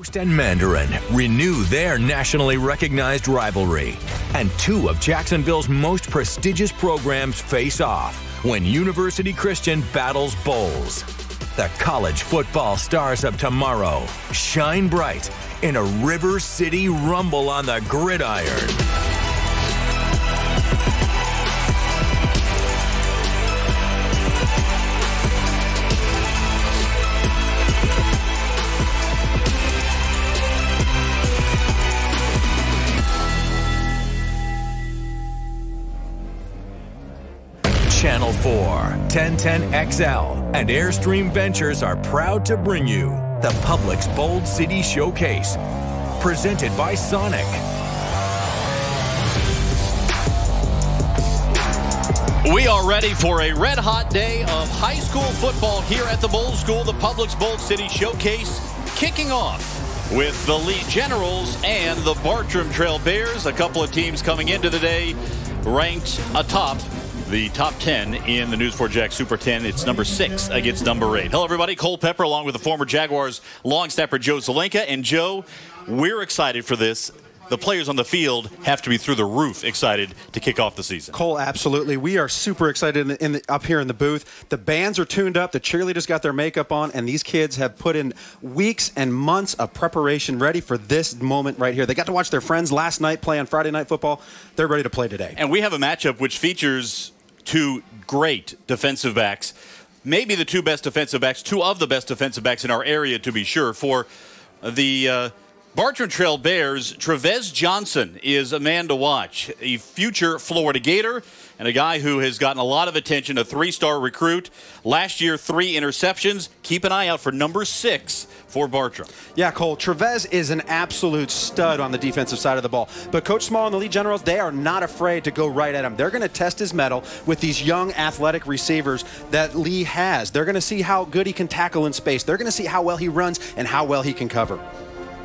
Post and Mandarin renew their nationally recognized rivalry, and two of Jacksonville's most prestigious programs face off when University Christian battles Bolles. The college football stars of tomorrow shine bright in a River City rumble on the gridiron. Channel 4, 1010XL, and Airstream Ventures are proud to bring you the Publix Bold City Showcase, presented by Sonic. We are ready for a red-hot day of high school football here at the Bold School, the Publix Bold City Showcase, kicking off with the Lee Generals and the Bartram Trail Bears. A couple of teams coming into the day ranked atop the top 10 in the News 4 Jack Super 10. It's number 6 against number 8. Hello, everybody. Cole Pepper, along with the former Jaguars long snapper Joe Zelenka. And Joe, we're excited for this. The players on the field have to be through the roof excited to kick off the season. Cole, absolutely. We are super excited up here in the booth. The bands are tuned up. The cheerleaders got their makeup on, and these kids have put in weeks and months of preparation ready for this moment right here. They got to watch their friends last night play on Friday Night Football. They're ready to play today. And we have a matchup which features two great defensive backs, maybe the two best defensive backs, two of the best defensive backs in our area, to be sure. For the Bartram Trail Bears, Trevez Johnson is a man to watch, a future Florida Gator and a guy who has gotten a lot of attention, a 3-star recruit. Last year, 3 interceptions. Keep an eye out for number 6 for Bartram. Yeah, Cole, Trevez is an absolute stud on the defensive side of the ball. But Coach Small and the Lee Generals, they are not afraid to go right at him. They're going to test his mettle with these young athletic receivers that Lee has. They're going to see how good he can tackle in space. They're going to see how well he runs and how well he can cover.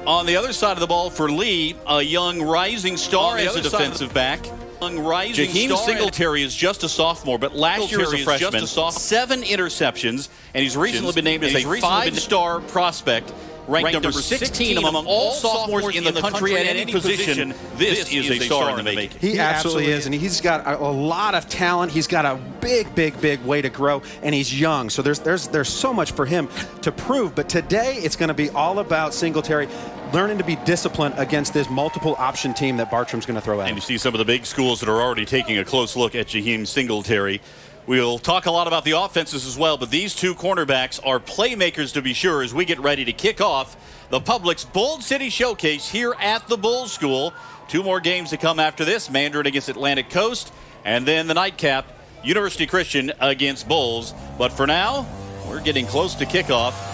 On the other side of the ball for Lee, a young rising star as a defensive back. Jaheim Singletary is just a sophomore, but last year as a freshman, 7 interceptions, and he's recently been named as a 5-star prospect, ranked number 16 among all sophomores in the country at any position. This is a star in the making. He absolutely is, and he's got a lot of talent. He's got a big way to grow, and he's young. So there's so much for him to prove. But today it's going to be all about Singletary learning to be disciplined against this multiple option team that Bartram's going to throw at him. And you see some of the big schools that are already taking a close look at Jaheim Singletary. We'll talk a lot about the offenses as well, but these two cornerbacks are playmakers to be sure as we get ready to kick off the Publix Bold City Showcase here at the Bold School. 2 more games to come after this, Mandarin against Atlantic Coast, and then the nightcap, University Christian against Bolles. But for now, we're getting close to kickoff.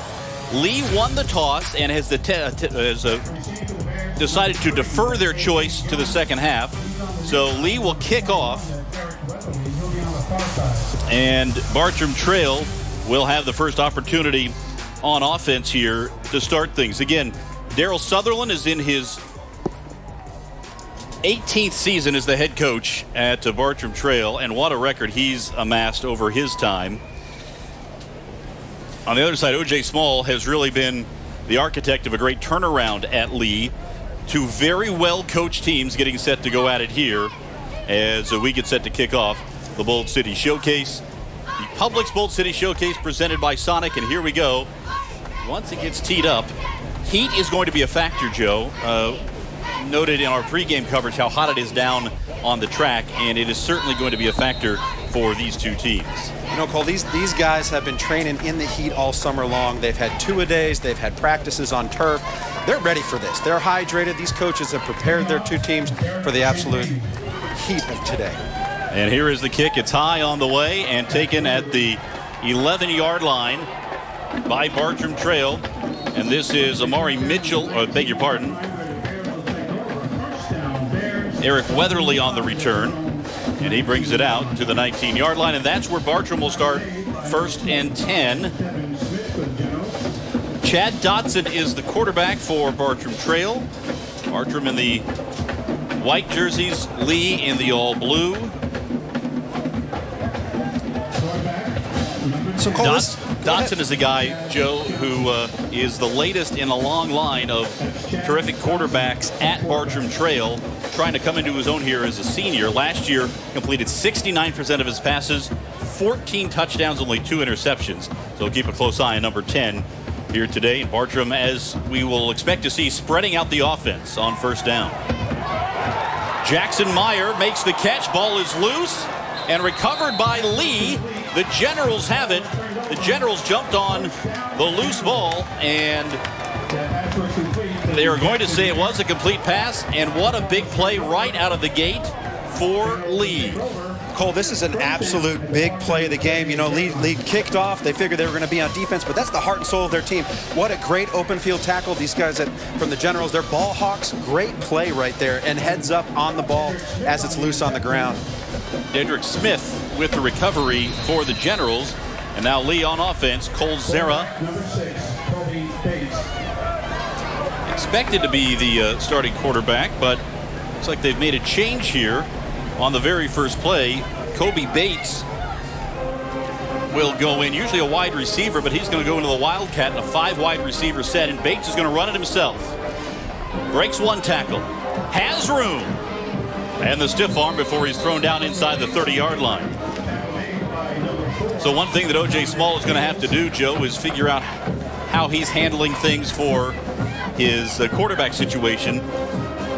Lee won the toss and has decided to defer their choice to the second half. So Lee will kick off, and Bartram Trail will have the first opportunity on offense here to start things. Again, Daryl Sutherland is in his 18th season as the head coach at Bartram Trail, and what a record he's amassed over his time. On the other side, O.J. Small has really been the architect of a great turnaround at Lee. 2 very well-coached teams getting set to go at it here as we get set to kick off the Bold City Showcase. The Publix Bold City Showcase presented by Sonic, and here we go. Once it gets teed up, heat is going to be a factor, Joe. Noted in our pregame coverage how hot it is down on the track, and it is certainly going to be a factor for these two teams. You know, Cole, these guys have been training in the heat all summer long. They've had 2-a-days. They've had practices on turf. They're ready for this. They're hydrated. These coaches have prepared their 2 teams for the absolute heat of today. And here is the kick. It's high on the way and taken at the 11-yard line by Bartram Trail. And this is Amari Mitchell, beg your pardon, Eric Weatherly on the return. And he brings it out to the 19-yard line. And that's where Bartram will start 1st and 10. Chad Dotson is the quarterback for Bartram Trail. Bartram in the white jerseys, Lee in the all blue. So Cole, Dotson is a guy, Joe, who is the latest in a long line of terrific quarterbacks at Bartram Trail, trying to come into his own here as a senior. Last year, completed 69% of his passes, 14 touchdowns, only 2 interceptions. So keep a close eye on number 10 here today. And Bartram, as we will expect to see, spreading out the offense on first down. Jackson Meyer makes the catch. Ball is loose and recovered by Lee. The Generals have it. The Generals jumped on the loose ball, and they are going to say it was a complete pass. And what a big play right out of the gate for Lee. Cole, this is an absolute big play of the game. You know, Lee kicked off. They figured they were going to be on defense, but that's the heart and soul of their team. What a great open field tackle. These guys from the Generals, they're ball hawks. Great play right there, and heads up on the ball as it's loose on the ground. Dedrick Smith with the recovery for the Generals. And now Lee on offense. Cole Zera expected to be the starting quarterback, but looks like they've made a change here. On the very first play, Kobe Bates will go in, usually a wide receiver, but he's going to go into the Wildcat in a 5 wide receiver set, and Bates is going to run it himself. Breaks one tackle, has room, and the stiff arm before he's thrown down inside the 30-yard line. So one thing that O.J. Small is going to have to do, Joe, is figure out how he's handling things for his quarterback situation.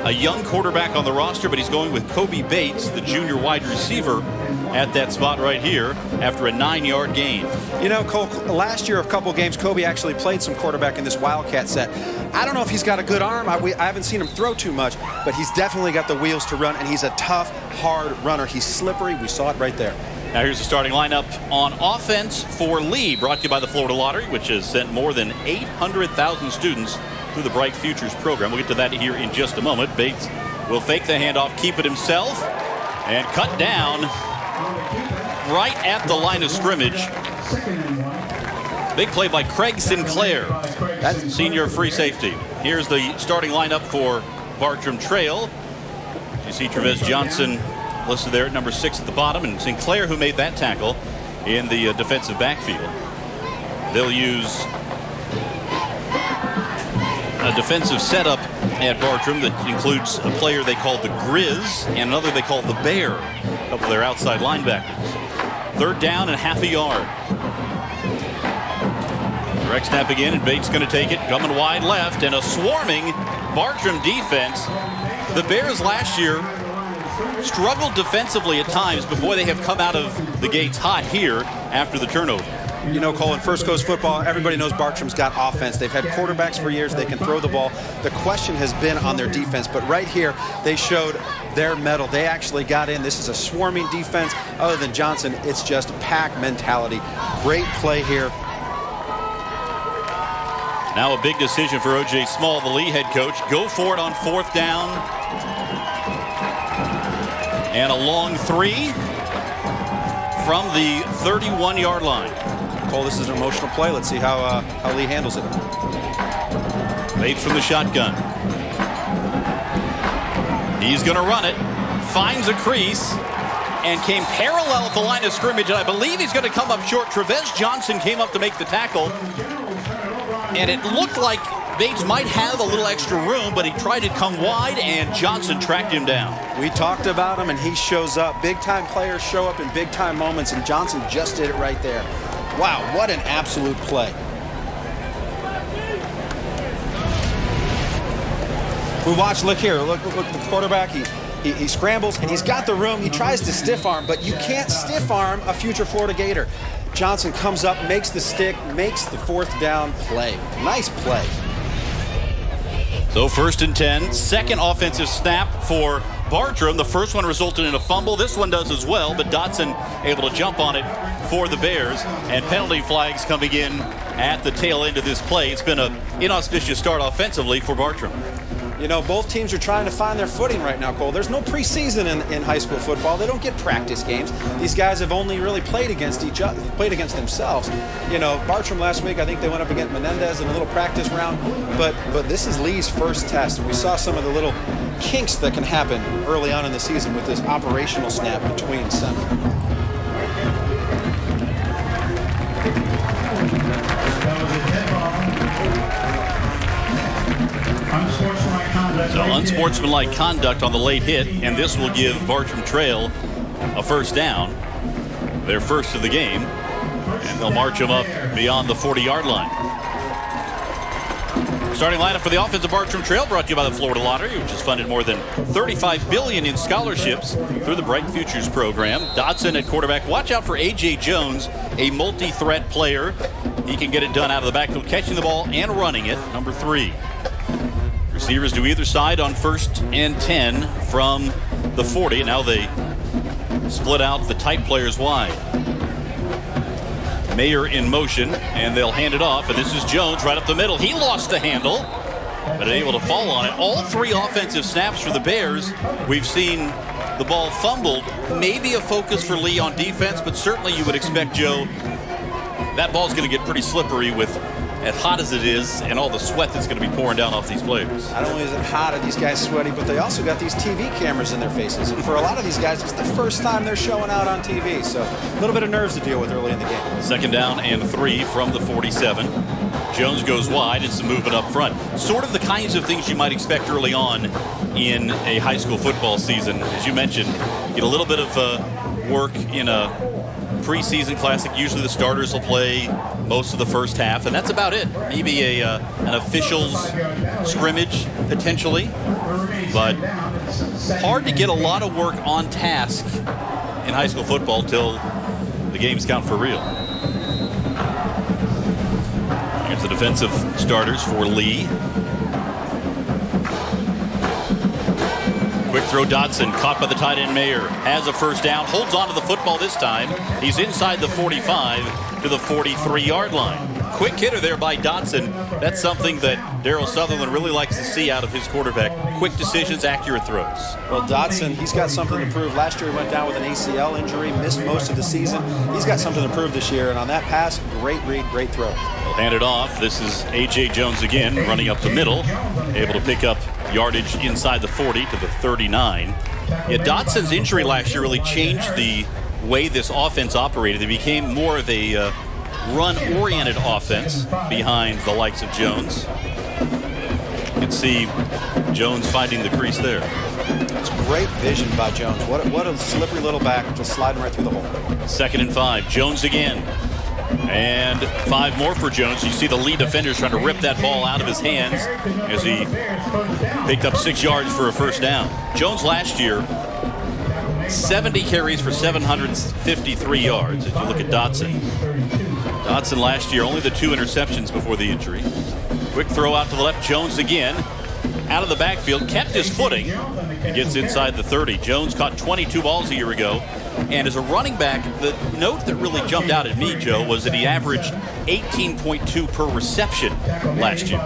A young quarterback on the roster, but he's going with Kobe Bates, the junior wide receiver, at that spot right here after a 9-yard gain. You know, Cole, last year, a couple games, Kobe actually played some quarterback in this Wildcat set. I don't know if he's got a good arm. I haven't seen him throw too much, but he's definitely got the wheels to run, and he's a tough, hard runner. He's slippery. We saw it right there. Now here's the starting lineup on offense for Lee, brought to you by the Florida Lottery, which has sent more than 800,000 students through the Bright Futures program. We'll get to that here in just a moment. Bates will fake the handoff, keep it himself, and cut down right at the line of scrimmage. Big play by Craig Sinclair. That's senior free safety. Here's the starting lineup for Bartram Trail. You see Trevez Johnson listed there at number 6 at the bottom, and Sinclair, who made that tackle in the defensive backfield. They'll use a defensive setup at Bartram that includes a player they call the Grizz and another they call the Bear, a couple of their outside linebackers. 3rd down and half a yard. Direct snap again, and Bates going to take it, coming wide left, and a swarming Bartram defense. The Bears last year struggled defensively at times, but boy, they have come out of the gates hot here after the turnover. You know, Cole, in First Coast football, everybody knows Bartram's got offense. They've had quarterbacks for years. They can throw the ball. The question has been on their defense, but right here, they showed their mettle. They actually got in. This is a swarming defense. Other than Johnson, it's just pack mentality. Great play here. Now a big decision for O.J. Small, the Lee head coach. Go for it on 4th down. And a long 3 from the 31-yard line. Cole, this is an emotional play. Let's see how Lee handles it. Bates from the shotgun. He's going to run it. Finds a crease and came parallel at the line of scrimmage. And I believe he's going to come up short. Trevez Johnson came up to make the tackle. And it looked like Bates might have a little extra room, but he tried to come wide, and Johnson tracked him down. We talked about him, and he shows up. Big-time players show up in big-time moments, and Johnson just did it right there. Wow, what an absolute play. We watch, look here, look the quarterback, he scrambles, and he's got the room. He tries to stiff arm, but you can't stiff arm a future Florida Gator. Johnson comes up, makes the stick, makes the 4th down play. Nice play. So 1st and 10, second offensive snap for Bartram. The first one resulted in a fumble. This one does as well, but Dotson able to jump on it for the Bears. And penalty flags coming in at the tail end of this play. It's been an inauspicious start offensively for Bartram. You know, both teams are trying to find their footing right now, Cole. There's no preseason in high school football. They don't get practice games. These guys have only really played against each other, played against themselves. You know, Bartram last week, I think they went up against Menendez in a little practice round. But this is Lee's first test. We saw some of the little kinks that can happen early on in the season with this operational snap between center. unsportsmanlike conduct on the late hit, and this will give Bartram Trail a first down, their first of the game, and they'll march them up beyond the 40-yard line. Starting lineup for the offense of Bartram Trail, brought to you by the Florida Lottery, which has funded more than $35 billion in scholarships through the Bright Futures program. Dodson at quarterback. Watch out for A.J. Jones, a multi-threat player. He can get it done out of the backfield, catching the ball and running it. Number 3. Receivers to either side on 1st and 10 from the 40. Now they split out the tight players wide. Mayer in motion, and they'll hand it off, and this is Jones right up the middle. He lost the handle, but able to fall on it. All 3 offensive snaps for the Bears. We've seen the ball fumbled. Maybe a focus for Lee on defense, but certainly you would expect, Joe, that ball's going to get pretty slippery with as hot as it is and all the sweat that's going to be pouring down off these players. Not only is it hot, are these guys sweaty, but they also got these TV cameras in their faces. And for a lot of these guys, it's the first time they're showing out on TV. So a little bit of nerves to deal with early in the game. Second down and 3 from the 47. Jones goes wide. It's some movement up front. Sort of the kinds of things you might expect early on in a high school football season. As you mentioned, get a little bit of work in a preseason classic. Usually the starters will play most of the first half, and that's about it. Maybe an officials scrimmage potentially, but hard to get a lot of work on task in high school football till the games count for real. Here's the defensive starters for Lee. Quick throw, Dodson, caught by the tight end Mayer, has a first down, holds on to the football this time. He's inside the 45 to the 43-yard line. Quick hitter there by Dodson. That's something that Daryl Sutherland really likes to see out of his quarterback. Quick decisions, accurate throws. Well, Dodson, he's got something to prove. Last year he went down with an ACL injury, missed most of the season. He's got something to prove this year, and on that pass, great read, great throw. They'll hand it off. This is A.J. Jones again, running up the middle, able to pick up yardage inside the 40 to the 39. Yeah, Dodson's injury last year really changed the way this offense operated. It became more of a run-oriented offense behind the likes of Jones. You can see Jones finding the crease there. It's great vision by Jones. What a slippery little back, just sliding right through the hole. 2nd and 5. Jones again. And 5 more for Jones. You see the lead defenders trying to rip that ball out of his hands as he picked up 6 yards for a first down. Jones last year, 70 carries for 753 yards. As you look at Dodson. Dodson last year, only the 2 interceptions before the injury. Quick throw out to the left. Jones again. Out of the backfield, kept his footing, and gets inside the 30. Jones caught 22 balls a year ago. And as a running back, the note that really jumped out at me, Joe, was that he averaged 18.2 per reception last year.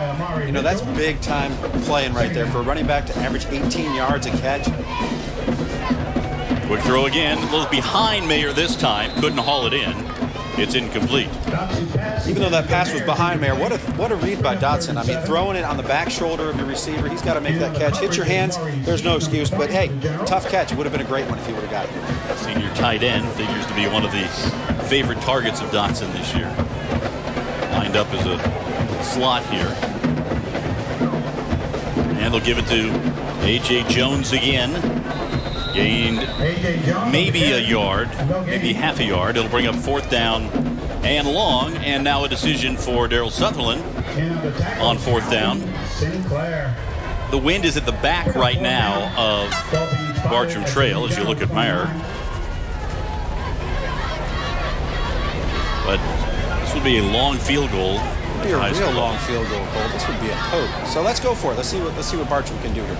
You know, that's big time playing right there for a running back to average 18 yards a catch. Quick throw again, a little behind Mayer this time, couldn't haul it in. It's incomplete. Even though that pass was behind Mayer, what a read by Dodson. I mean, throwing it on the back shoulder of your receiver, he's got to make that catch. Hit your hands, there's no excuse. But hey, tough catch. It would have been a great one if he would have got it. Senior tight end figures to be one of the favorite targets of Dodson this year. Lined up as a slot here. And they'll give it to A.J. Jones again. Gained maybe a yard, maybe half a yard. It'll bring up 4th down and long, and now a decision for Daryl Sutherland on 4th down. The wind is at the back right now of Bartram Trail as you look at Mayer. But this would be a long field goal. It would be a real long field goal, Cole. This would be a poke. So let's go for it. Let's see what Bartram can do here.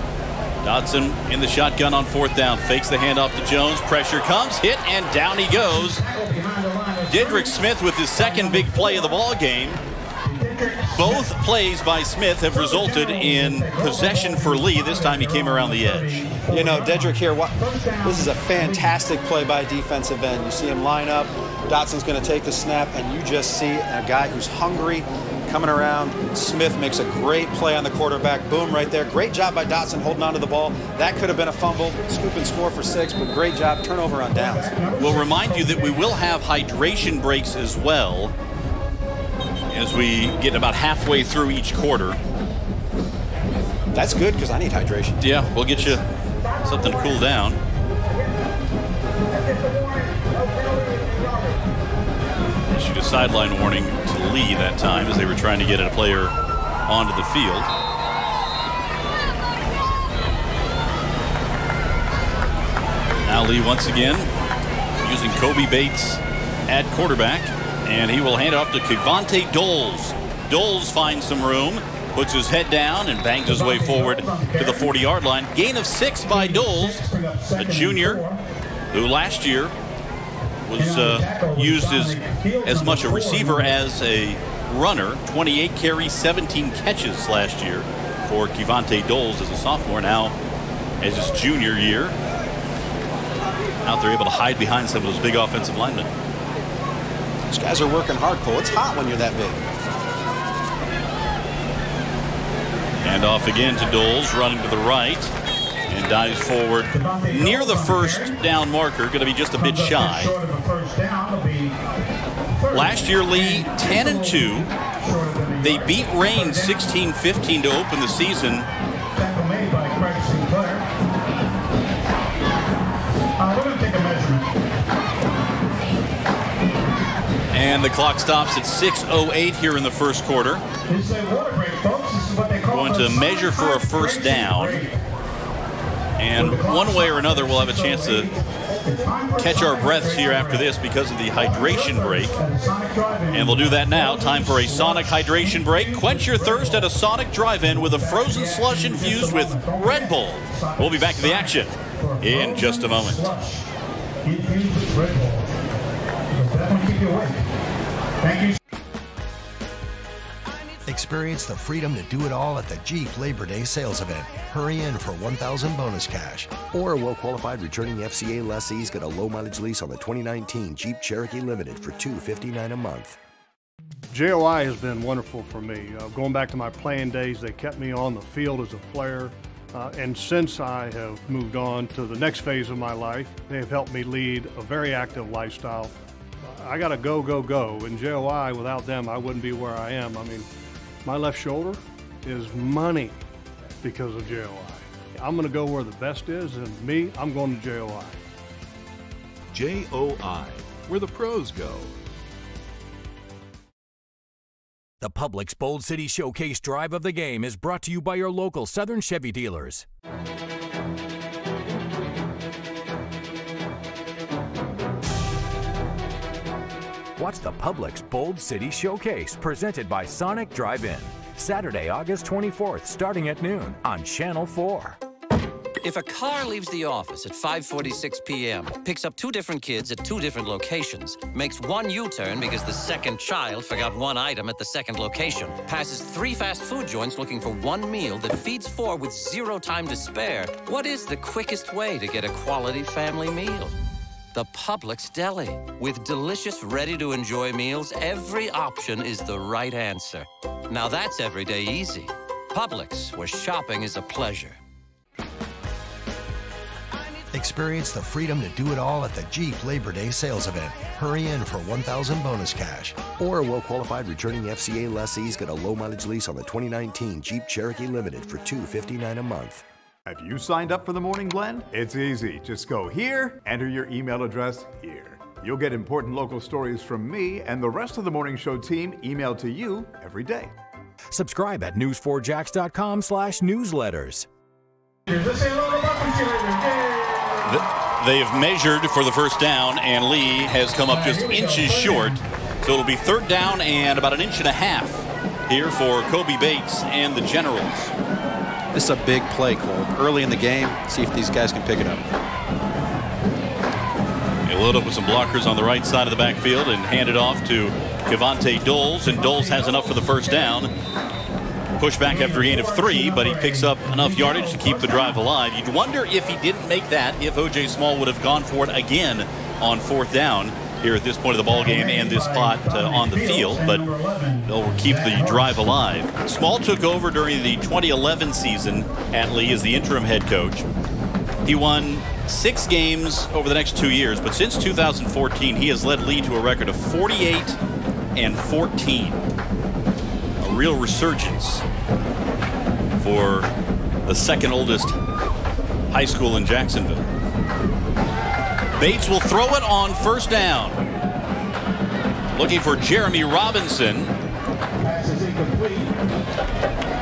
Dodson in the shotgun on 4th down. Fakes the handoff to Jones. Pressure comes. Hit, and down he goes. Dedrick Smith with his 2nd big play of the ball game. Both plays by Smith have resulted in possession for Lee. This time he came around the edge. You know, Dedrick here, this is a fantastic play by defensive end. You see him line up. Dodson's going to take the snap, and you just see a guy who's hungry coming around. Smith makes a great play on the quarterback. Boom, right there. Great job by Dodson holding on to the ball. That could have been a fumble. Scoop and score for 6, but great job. Turnover on downs. We'll remind you that we will have hydration breaks as well as we get about halfway through each quarter. That's good because I need hydration. Yeah, we'll get you something to cool down. Issued a sideline warning to Lee that time as they were trying to get a player onto the field. Now Lee once again using Kobe Bates at quarterback, and he will hand it off to Kevontae Doles. Doles finds some room, puts his head down, and bangs his way forward to the 40-yard line. Gain of 6 by Doles, a junior who last year was used as much a receiver as a runner. 28 carries, 17 catches last year for Kevontae Doles as a sophomore. Now, as his junior year, out there able to hide behind some of those big offensive linemen. These guys are working hard, Cole. It's hot when you're that big. And off again to Doles, running to the right, and dives forward near the first down marker. Going to be just a bit shy. Last year, Lee 10-2. They beat Reigns 16-15 to open the season. And the clock stops at 6:08 here in the first quarter. Going to measure for a first down. And one way or another, we'll have a chance to catch our breaths here after this because of the hydration break. And we'll do that now. Time for a Sonic hydration break. Quench your thirst at a Sonic drive-in with a frozen slush infused with Red Bull. We'll be back to the action in just a moment. Thank you. Experience the freedom to do it all at the Jeep Labor Day sales event. Hurry in for $1,000 bonus cash. Or well-qualified returning FCA lessees get a low-mileage lease on the 2019 Jeep Cherokee Limited for $259 a month. JOI has been wonderful for me. Going back to my playing days, they kept me on the field as a player. And since I have moved on to the next phase of my life, they have helped me lead a very active lifestyle. I got to go, go, go. And JOI, without them, I wouldn't be where I am. I mean, my left shoulder is money because of JOI. I'm going to go where the best is, and me, I'm going to JOI. JOI, where the pros go. The Publix Bold City Showcase Drive of the Game is brought to you by your local Southern Chevy dealers. Watch the Publix Bold City Showcase presented by Sonic Drive-In. Saturday, August 24th, starting at noon on Channel 4. If a car leaves the office at 5:46 p.m., picks up 2 different kids at 2 different locations, makes 1 U-turn because the second child forgot 1 item at the second location, passes 3 fast food joints looking for 1 meal that feeds 4 with 0 time to spare, what is the quickest way to get a quality family meal? The Publix Deli. With delicious, ready-to-enjoy meals, every option is the right answer. Now that's everyday easy. Publix, where shopping is a pleasure. Experience the freedom to do it all at the Jeep Labor Day sales event. Hurry in for $1,000 bonus cash. Or well-qualified returning FCA lessees get a low-mileage lease on the 2019 Jeep Cherokee Limited for $259 a month. Have you signed up for the Morning Blend? It's easy. Just go here, enter your email address here. You'll get important local stories from me and the rest of the Morning Show team emailed to you every day. Subscribe at news4jax.com/newsletters. They have measured for the first down, and Lee has come up just inches short. So it'll be 3rd down and about 1.5 inches here for Kobe Bates and the Generals. This is a big play, Cole. Early in the game, see if these guys can pick it up. They load up with some blockers on the right side of the backfield and hand it off to Kevontae Doles, and Doles has enough for the first down. Push back after a gain of 3, but he picks up enough yardage to keep the drive alive. You'd wonder if he didn't make that, if O.J. Small would have gone for it again on 4th down here at this point of the ball game and this spot on the field, but they'll keep the drive alive. Small took over during the 2011 season at Lee as the interim head coach. He won 6 games over the next 2 years, but since 2014, he has led Lee to a record of 48-14. A real resurgence for the second oldest high school in Jacksonville. Bates will throw it on first down. Looking for Jeremy Robinson.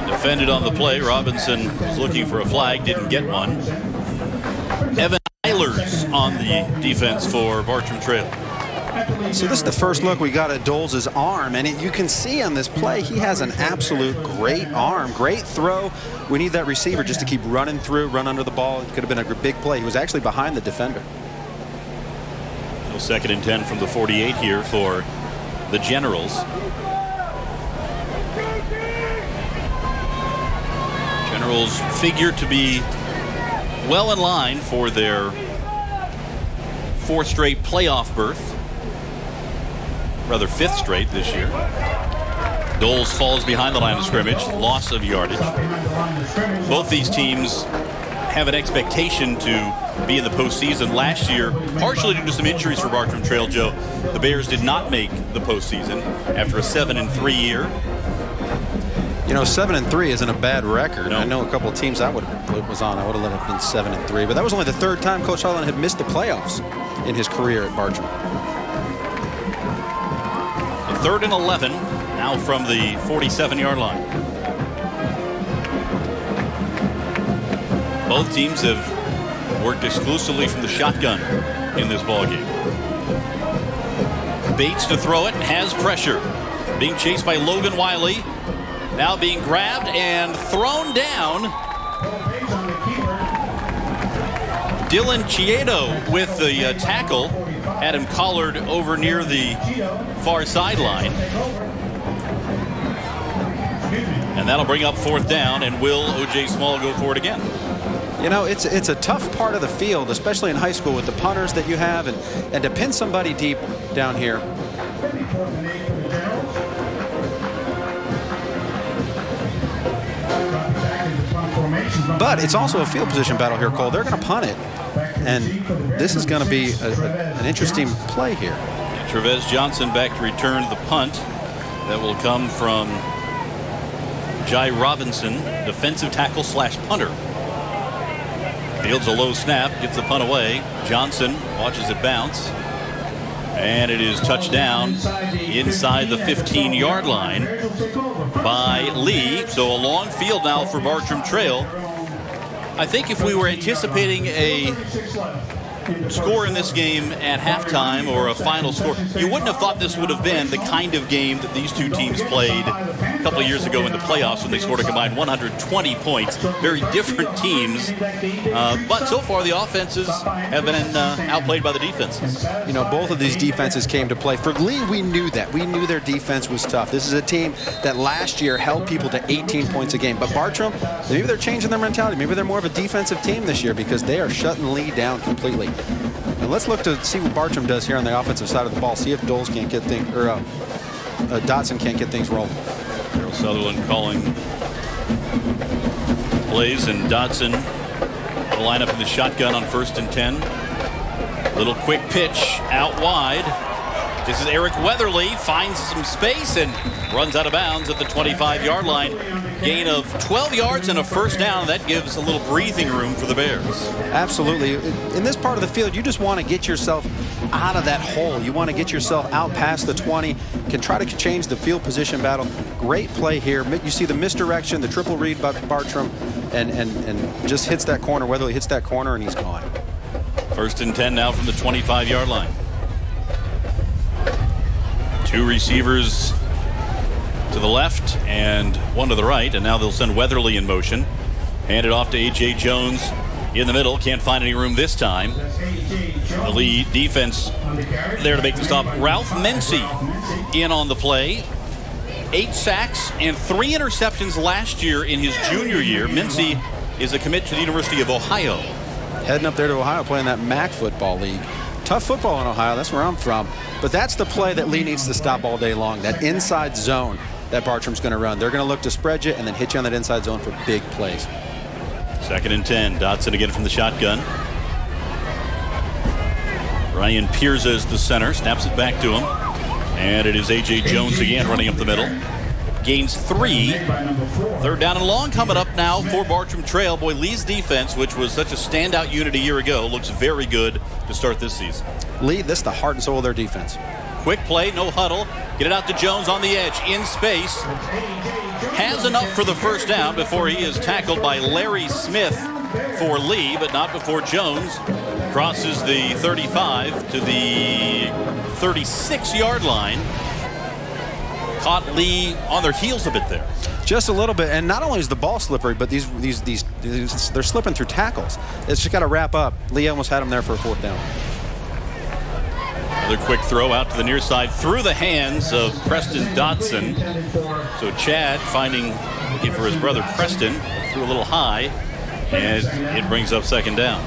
Defended on the play. Robinson was looking for a flag, didn't get one. Evan Eilers on the defense for Bartram Trail. So this is the first look we got at Doles' arm, and you can see on this play he has an absolute great arm, great throw. We need that receiver just to keep running through, run under the ball. It could have been a big play. He was actually behind the defender. So 2nd and 10 from the 48 here for the Generals. Generals figure to be well in line for their 4th straight playoff berth. Rather 5th straight this year. Doles falls behind the line of scrimmage, loss of yardage. Both these teams have an expectation to be in the postseason. Last year, partially due to some injuries for Bartram Trail, Joe, the Bears did not make the postseason after a 7-3 year. You know, 7-3 isn't a bad record. No. I know a couple of teams I would have let it been 7-3, but that was only the 3rd time Coach Holland had missed the playoffs in his career at Bartram. 3rd and 11 now from the 47-yard line. Both teams have worked exclusively from the shotgun in this ballgame. Bates to throw it, has pressure. Being chased by Logan Wiley. Now being grabbed and thrown down. Dylan Chiedo with the tackle. Had him collared over near the far sideline. And that'll bring up 4th down, and will O.J. Small go for it again? You know, it's a tough part of the field, especially in high school with the punters that you have, and to pin somebody deep down here. But it's also a field position battle here, Cole. They're going to punt it, and this is going to be an interesting play here. Trevez Johnson back to return the punt. That will come from Jai Robinson, defensive tackle / punter. Fields a low snap, gets the punt away. Johnson watches it bounce. And it is touchdown inside the 15-yard line by Lee. So a long field now for Bartram Trail. I think if we were anticipating a score in this game at halftime or a final score, you wouldn't have thought this would have been the kind of game that these two teams played a couple of years ago in the playoffs when they scored a combined 120 points. Very different teams. But so far the offenses have been outplayed by the defenses. You know, both of these defenses came to play. For Lee, we knew that. We knew their defense was tough. This is a team that last year held people to 18 points a game. But Bartram, maybe they're changing their mentality. Maybe they're more of a defensive team this year because they are shutting Lee down completely. And let's look to see what Bartram does here on the offensive side of the ball. See if Doles can't get things, or Dotson can't get things rolling. Daryl Sutherland calling plays, and Dotson will line up in the shotgun on 1st and 10. Little quick pitch out wide. This is Eric Weatherly, finds some space and runs out of bounds at the 25-yard line. Gain of 12 yards and a 1st down. That gives a little breathing room for the Bears. Absolutely. In this part of the field, you just want to get yourself out of that hole. You want to get yourself out past the 20. Can try to change the field position battle. Great play here. You see the misdirection, the triple read by Bartram, and just hits that corner. Weatherly hits that corner, and he's gone. 1st and 10 now from the 25-yard line. 2 receivers to the left and 1 to the right, and now they'll send Weatherly in motion. Hand it off to A.J. Jones in the middle. Can't find any room this time. The Lee defense there to make the stop. Ralph Mincy in on the play. 8 sacks and 3 interceptions last year in his junior year. Mincy is a commit to the University of Ohio. Heading up there to Ohio, playing that MAC football league. Tough football in Ohio. That's where I'm from. But that's the play that Lee needs to stop all day long. That inside zone that Bartram's going to run. They're going to look to spread you and then hit you on that inside zone for big plays. 2nd and 10. Dotson again from the shotgun. Ryan Pierce is the center. Snaps it back to him. And it is A.J. Jones again running up the middle. gains 3. Third down and long coming up now for Bartram Trail. Boy, Lee's defense, which was such a standout unit a year ago, looks very good to start this season. Lee, this is the heart and soul of their defense. Quick play, no huddle. Get it out to Jones on the edge, in space. Has enough for the first down before he is tackled by Larry Smith for Lee, but not before Jones crosses the 35 to the 36-yard line. Caught Lee on their heels a bit there. Just a little bit, and not only is the ball slippery, but these they're slipping through tackles. It's just got to wrap up. Lee almost had him there for a 4th down. Another quick throw out to the near side through the hands of Preston Dotson. So Chad looking for his brother Preston, threw a little high, and it brings up 2nd down.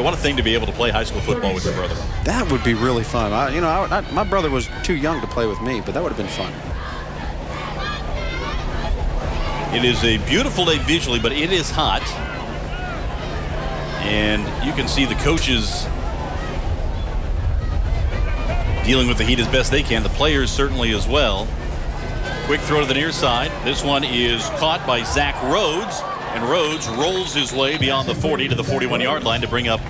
What a thing to be able to play high school football with your brother. That would be really fun. My brother was too young to play with me, but that would have been fun. It is a beautiful day visually, but it is hot. And you can see the coaches dealing with the heat as best they can. The players certainly as well. Quick throw to the near side. This one is caught by Zach Rhodes, and Rhodes rolls his way beyond the 40 to the 41-yard line to bring up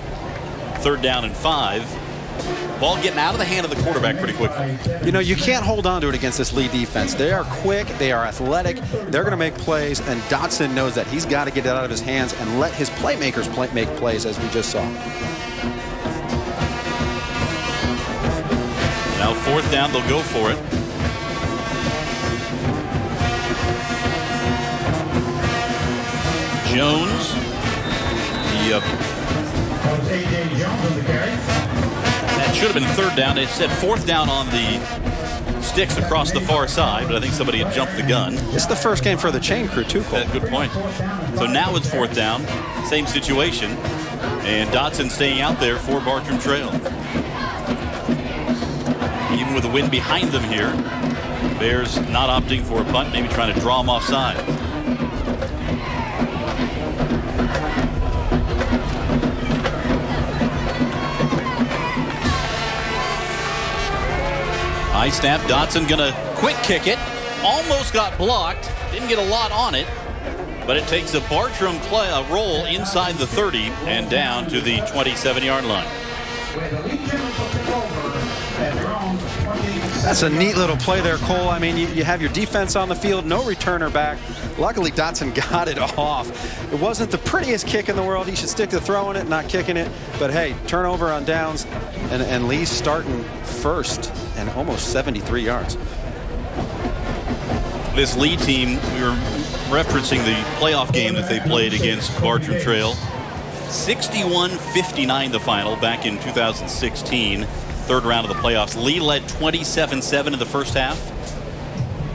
3rd down and 5. Ball getting out of the hand of the quarterback pretty quickly. You can't hold on to it against this Lee defense. They are quick, they are athletic, they're going to make plays, and Dotson knows that. He's got to get it out of his hands and let his playmakers make plays, as we just saw. Now 4th down, they'll go for it. Jones. That should have been 3rd down. It said 4th down on the sticks across the far side, but I think somebody had jumped the gun. It's the first game for the chain crew, too, Cole. Good point. So now it's 4th down. Same situation. And Dotson staying out there for Bartram Trail. Even with the wind behind them here, Bears not opting for a punt, maybe trying to draw them offside. High snap, Dotson gonna quick kick it. Almost got blocked, didn't get a lot on it, but it takes a Bartram roll inside the 30 and down to the 27-yard line. That's a neat little play there, Cole. I mean, you have your defense on the field, no returner back. Luckily, Dotson got it off. It wasn't the prettiest kick in the world. He should stick to throwing it, not kicking it. But hey, turnover on downs, and Lee's starting first and almost 73 yards. This Lee team, we were referencing the playoff game that they played against Bartram Trail. 61-59 the final back in 2016. 3rd round of the playoffs. Lee led 27-7 in the first half.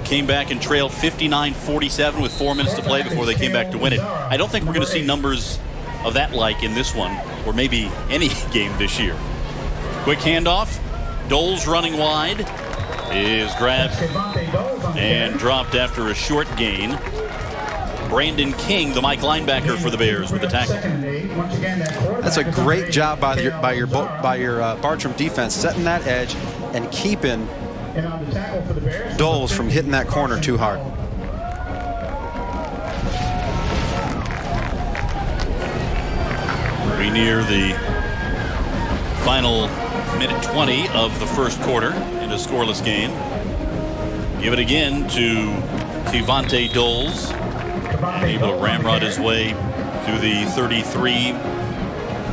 Came back and trailed 59-47 with 4 minutes to play before they came back to win it. I don't think we're going to see numbers of that like in this one, or maybe any game this year. Quick handoff. Doles running wide. Is grabbed and dropped after a short gain. Brandon King, the Mike linebacker for the Bears, with the tackle. That's a great job by your Bartram defense, setting that edge and keeping Doles from hitting that corner too hard. We near the final minute 20 of the first quarter in a scoreless game. Give it again to Devontae Doles. Able to ramrod his way to the 33,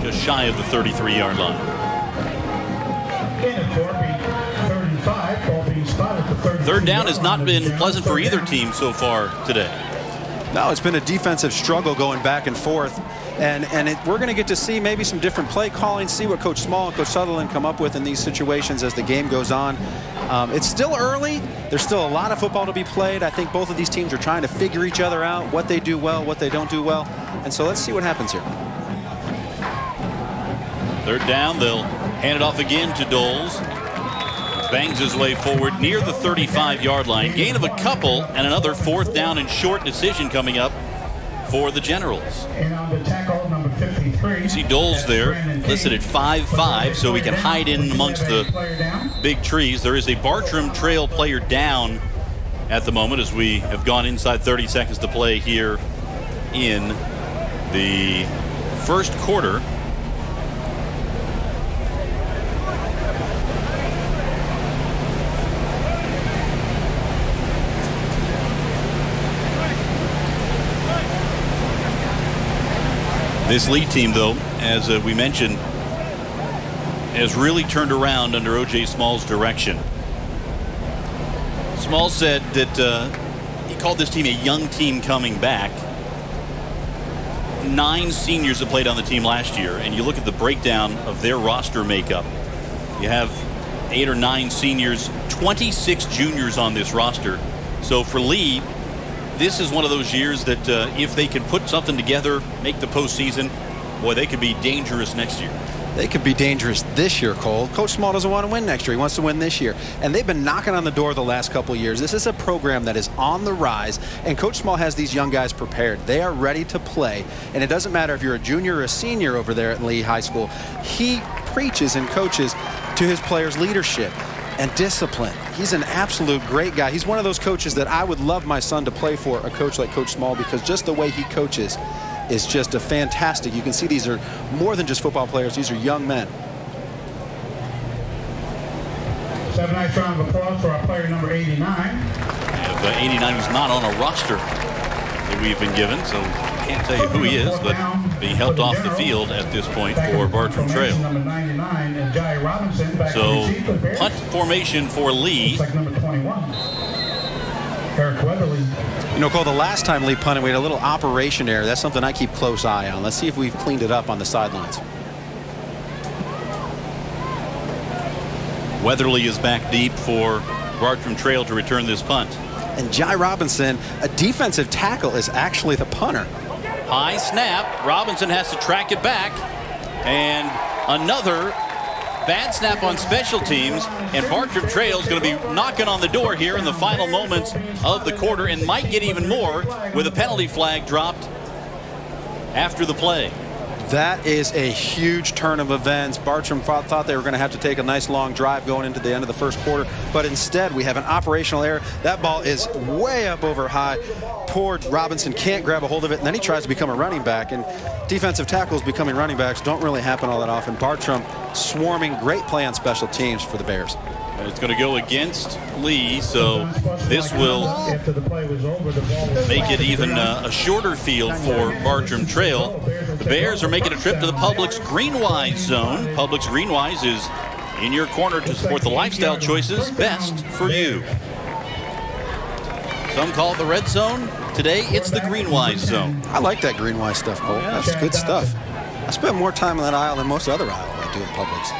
just shy of the 33-yard line. 3rd down has not been pleasant for either team so far today. No, it's been a defensive struggle going back and forth. And we're going to get to see maybe some different play calling, see what Coach Small and Coach Sutherland come up with in these situations as the game goes on. It's still early. There's still a lot of football to be played. I think both of these teams are trying to figure each other out, what they do well, what they don't do well. And so let's see what happens here. 3rd down, they'll hand it off again to Doles. Bangs his way forward near the 35-yard line. Gain of a couple, and another 4th down and short decision coming up for the Generals. You see Doles there listed at 5'5", so he can hide in amongst the big trees. There is a Bartram Trail player down at the moment as we have gone inside 30 seconds to play here in the first quarter. This Lee team, though, as we mentioned, has really turned around under O.J. Small's direction. Small said that he called this team a young team coming back. 9 seniors that played on the team last year, and you look at the breakdown of their roster makeup. You have 8 or 9 seniors, 26 juniors on this roster. So for Lee, this is one of those years that if they can put something together, make the postseason, boy, they could be dangerous next year. They could be dangerous this year, Cole. Coach Small doesn't want to win next year. He wants to win this year. And they've been knocking on the door the last couple of years. This is a program that is on the rise, and Coach Small has these young guys prepared. They are ready to play, and it doesn't matter if you're a junior or a senior over there at Lee High School. He preaches and coaches to his players' leadership and discipline. He's an absolute great guy. He's one of those coaches that I would love my son to play for, a coach like Coach Small, because just the way he coaches is just a fantastic. You can see these are more than just football players. These are young men. Have a nice round of applause for our player number 89. But 89 who's not on a roster that we've been given, so can't tell you who he is, but being helped off the field at this point for Bartram Trail. So punt formation for Lee. Number 21. Eric Weatherly. You know, Cole, the last time Lee punted, we had a little operation error. That's something I keep close eye on. Let's see if we've cleaned it up on the sidelines. Weatherly is back deep for Bartram Trail to return this punt. And Jai Robinson, a defensive tackle, is actually the punter. High snap. Robinson has to track it back. And another bad snap on special teams, and Bartram Trail is going to be knocking on the door here in the final moments of the quarter, and might get even more with a penalty flag dropped after the play. That is a huge turn of events. Bartram thought they were going to have to take a nice long drive going into the end of the first quarter, but instead we have an operational error. That ball is way up over high. Poor Robinson can't grab a hold of it, and then he tries to become a running back, and defensive tackles becoming running backs don't really happen all that often. Bartram swarming, great play on special teams for the Bears. And it's going to go against Lee, so this will make it even a shorter field for Bartram Trail. The Bears are making a trip to the Publix Greenwise zone. Publix Greenwise is in your corner to support the lifestyle choices best for you. Some call it the red zone. Today, it's the Greenwise zone. I like that Greenwise stuff, Cole. Yeah, that's good stuff. I spend more time in that aisle than most other aisles I do in Publix.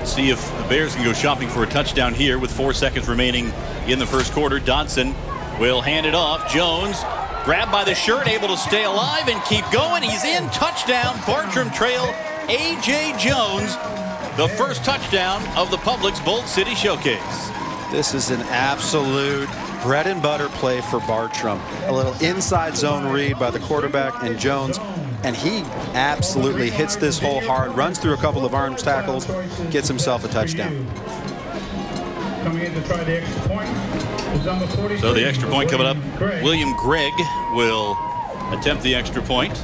See if the Bears can go shopping for a touchdown here with 4 seconds remaining in the first quarter. Dodson will hand it off. Jones grabbed by the shirt, able to stay alive and keep going. He's in. Touchdown, Bartram Trail. A.J. Jones, the first touchdown of the Publix Bold City Showcase. This is an absolute bread and butter play for Bartram. A little inside zone read by the quarterback and Jones, and he absolutely hits this hole hard, runs through a couple of arms tackles, gets himself a touchdown. Coming in to try the extra point is number 43. So the extra point coming up. William Gregg will attempt the extra point.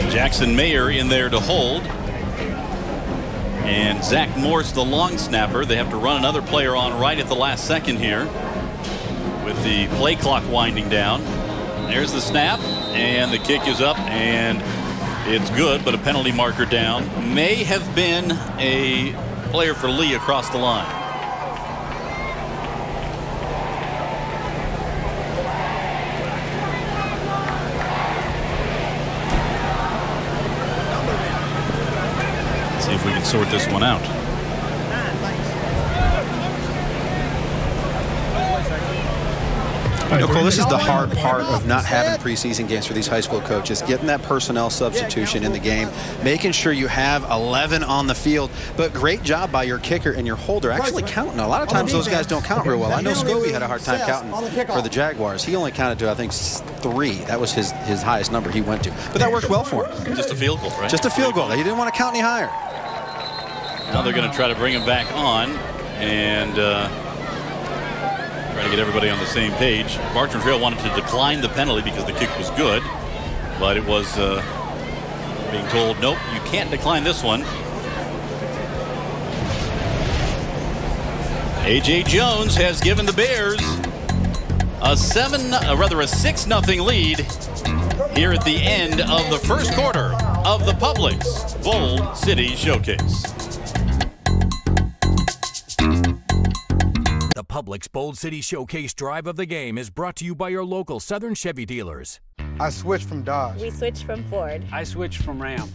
Jackson Mayer in there to hold. And Zach Morse, the long snapper. They have to run another player on right at the last second here with the play clock winding down. There's the snap, and the kick is up, and it's good, but a penalty marker down. May have been a player for Lee across the line. See if we can sort this one out. You know, Cole, this is the hard part of not having preseason games for these high school coaches, getting that personnel substitution in the game, making sure you have 11 on the field. But great job by your kicker and your holder actually counting. A lot of times those guys don't count real well. I know Scobie had a hard time counting for the Jaguars. He only counted to, I think, 3. That was his highest number he went to. But that worked well for him. Just a field goal, right? Just a field goal. He didn't want to count any higher. Now they're going to try to bring him back on and try to get everybody on the same page. Bartram Trail wanted to decline the penalty because the kick was good, but it was being told, nope, you can't decline this one. A.J. Jones has given the Bears a 6-0 lead here at the end of the first quarter of the Publix Bold City Showcase. The Publix Bold City Showcase Drive of the Game is brought to you by your local Southern Chevy dealers. I switched from Dodge. We switched from Ford. I switched from Ram.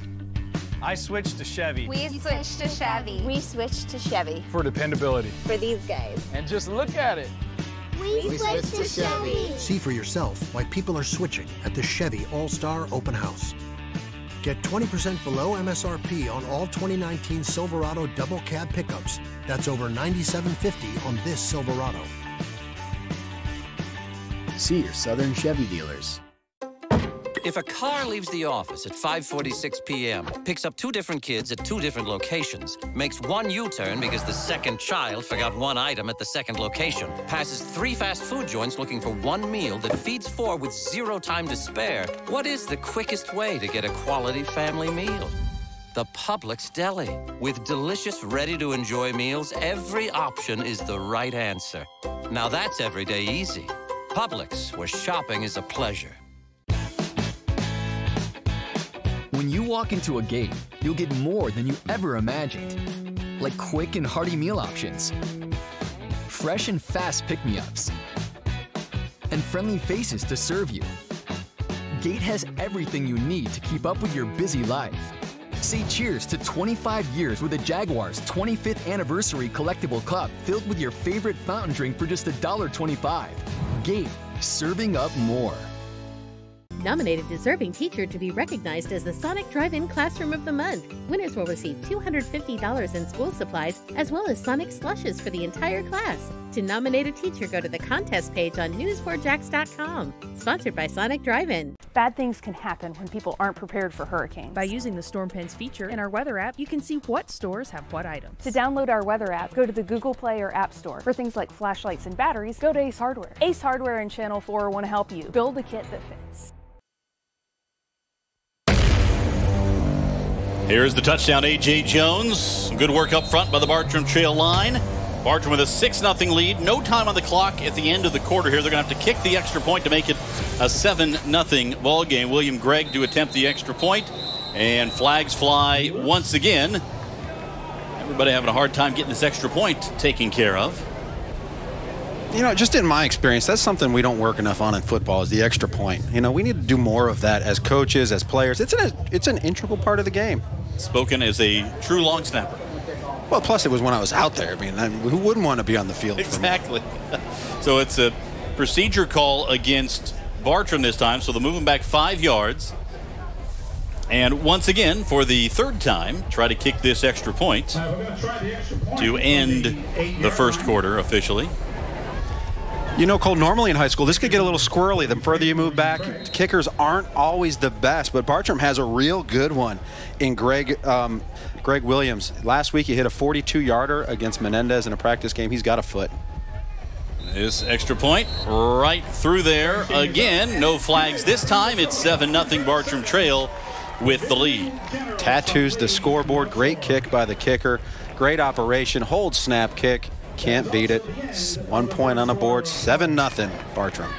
I switched to Chevy. We switched to Chevy. We switched to Chevy. For dependability. For these guys. And just look at it. We switched to Chevy. See for yourself why people are switching at the Chevy All-Star Open House. Get 20% below MSRP on all 2019 Silverado double cab pickups. That's over $97.50 on this Silverado. See your Southern Chevy dealers. If a car leaves the office at 5:46 p.m., picks up 2 different kids at 2 different locations, makes 1 U-turn because the second child forgot 1 item at the second location, passes 3 fast food joints looking for 1 meal that feeds 4 with 0 time to spare, what is the quickest way to get a quality family meal? The Publix Deli. With delicious, ready-to-enjoy meals, every option is the right answer. Now that's everyday easy. Publix, where shopping is a pleasure. When you walk into a gate, you'll get more than you ever imagined. Like quick and hearty meal options, fresh and fast pick-me-ups, and friendly faces to serve you. Gate has everything you need to keep up with your busy life. Say cheers to 25 years with the Jaguars' 25th anniversary collectible cup filled with your favorite fountain drink for just $1.25. Gate, serving up more. Nominated deserving teacher to be recognized as the Sonic Drive-In Classroom of the Month. Winners will receive $250 in school supplies as well as Sonic slushes for the entire class. To nominate a teacher, go to the contest page on news4jax.com. Sponsored by Sonic Drive-In. Bad things can happen when people aren't prepared for hurricanes. By using the Storm Pens feature in our weather app, you can see what stores have what items. To download our weather app, go to the Google Play or App Store. For things like flashlights and batteries, go to Ace Hardware. Ace Hardware and Channel 4 want to help you build a kit that fits. Here's the touchdown, A.J. Jones. Some good work up front by the Bartram Trail line. Bartram with a 6-0 lead. No time on the clock at the end of the quarter here. They're going to have to kick the extra point to make it a 7-0 ball game. William Gregg to attempt the extra point, and flags fly once again. Everybody having a hard time getting this extra point taken care of. You know, just in my experience, that's something we don't work enough on in football is the extra point. You know, we need to do more of that as coaches, as players. It's an integral part of the game. Spoken as a true long snapper. Well, plus it was when I was out there. I mean, who wouldn't want to be on the field? Exactly. So it's a procedure call against Bartram this time. So they'll move him back 5 yards. And once again, for the 3rd time, try to kick this extra point to end the first quarter officially. You know, Cole, normally in high school, this could get a little squirrely. The further you move back, kickers aren't always the best, but Bartram has a real good one in Greg Williams. Last week, he hit a 42-yarder against Menendez in a practice game. He's got a foot. This extra point right through there. Again, no flags this time. It's 7-0 Bartram Trail with the lead. Tattoos the scoreboard. Great kick by the kicker. Great operation. Hold, snap, kick. Can't beat it. 1 point on the board. 7-0 Bartram.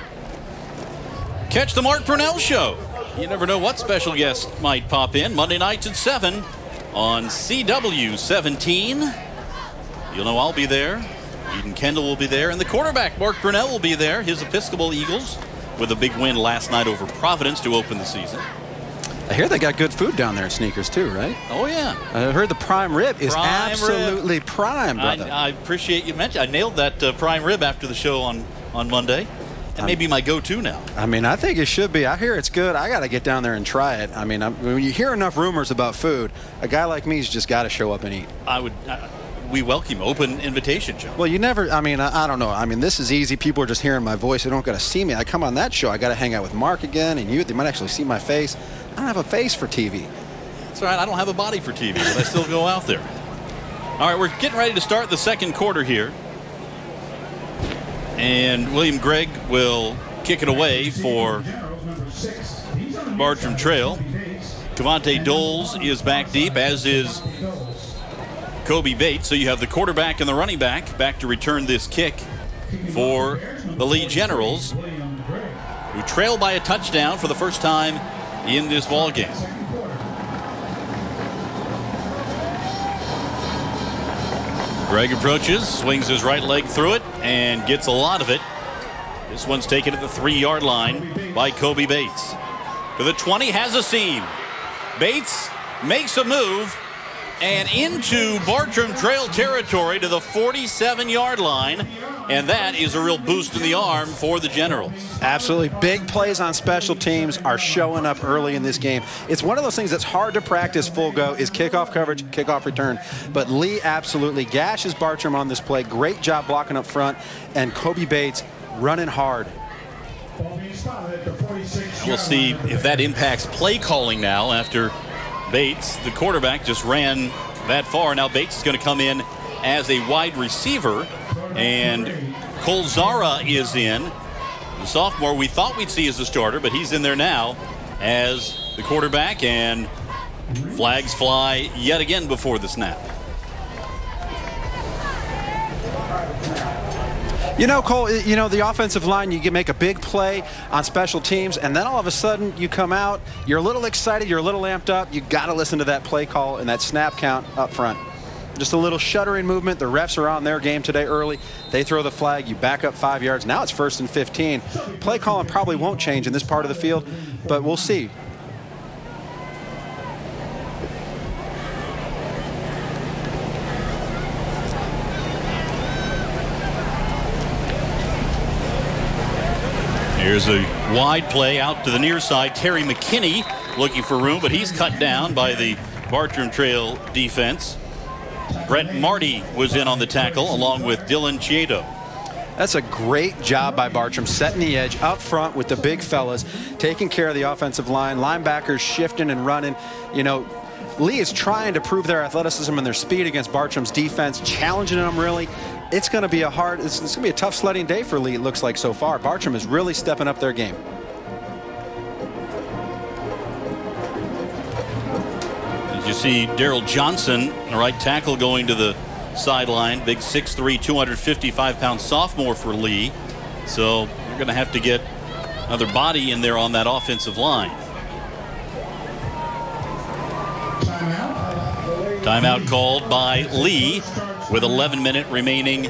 Catch the Mark Purnell Show. You never know what special guest might pop in. Monday nights at 7 on CW 17. You'll know I'll be there. Eden Kendall will be there. And the quarterback, Mark Purnell, will be there. His Episcopal Eagles with a big win last night over Providence to open the season. I hear they got good food down there at Sneakers too, right? Oh, yeah. I heard the prime rib is absolutely prime, brother. I appreciate you mentioning. I nailed that prime rib after the show on Monday. And maybe my go-to now. I mean, I think it should be. I hear it's good. I got to get down there and try it. I mean, when you hear enough rumors about food, a guy like me's just got to show up and eat. We welcome open invitation, Joe. Well, you never, I mean, I don't know. I mean, this is easy. People are just hearing my voice. They don't got to see me. I come on that show. I got to hang out with Mark again and you. They might actually see my face. I don't have a face for TV. That's all right. I don't have a body for TV, but I still go out there. All right, we're getting ready to start the second quarter here. And William Gregg will kick it away for Bartram Trail. Cavante Doles is back deep, as is Kobe Bates. So you have the quarterback and the running back to return this kick for the Lee Generals, who trail by a touchdown for the first time in this ball game. Gregg approaches, swings his right leg through it, and gets a lot of it. This one's taken at the 3-yard line by Kobe Bates. To the 20, has a seam. Bates makes a move and into Bartram Trail territory to the 47-yard line. And that is a real boost in the arm for the Generals. Absolutely. Big plays on special teams are showing up early in this game. It's one of those things that's hard to practice full go is kickoff coverage, kickoff return. But Lee absolutely gashes Bartram on this play. Great job blocking up front. And Kobe Bates running hard. We'll see if that impacts play calling now after Bates, the quarterback, just ran that far. Now Bates is going to come in as a wide receiver. And Cole Zara is in. The sophomore we thought we'd see as the starter, but he's in there now as the quarterback, and flags fly yet again before the snap. You know, Cole, you know, the offensive line, you can make a big play on special teams, and then all of a sudden you come out, you're a little excited, you're a little amped up. You got to listen to that play call and that snap count up front. Just a little shuddering movement. The refs are on their game today early. They throw the flag. You back up 5 yards. Now it's 1st and 15. Play calling probably won't change in this part of the field, but we'll see. Here's a wide play out to the near side. Terry McKinney looking for room, but he's cut down by the Bartram Trail defense. Brett Marty was in on the tackle along with Dylan Chieto. That's a great job by Bartram, setting the edge up front with the big fellas, taking care of the offensive line, linebackers shifting and running. You know, Lee is trying to prove their athleticism and their speed against Bartram's defense, challenging them really. It's going to be it's going to be a tough sledding day for Lee, it looks like so far. Bartram is really stepping up their game. You see Daryl Johnson, the right tackle, going to the sideline. Big 6'3", 255-pound sophomore for Lee. So you're going to have to get another body in there on that offensive line. Timeout called by Lee with 11 minutes remaining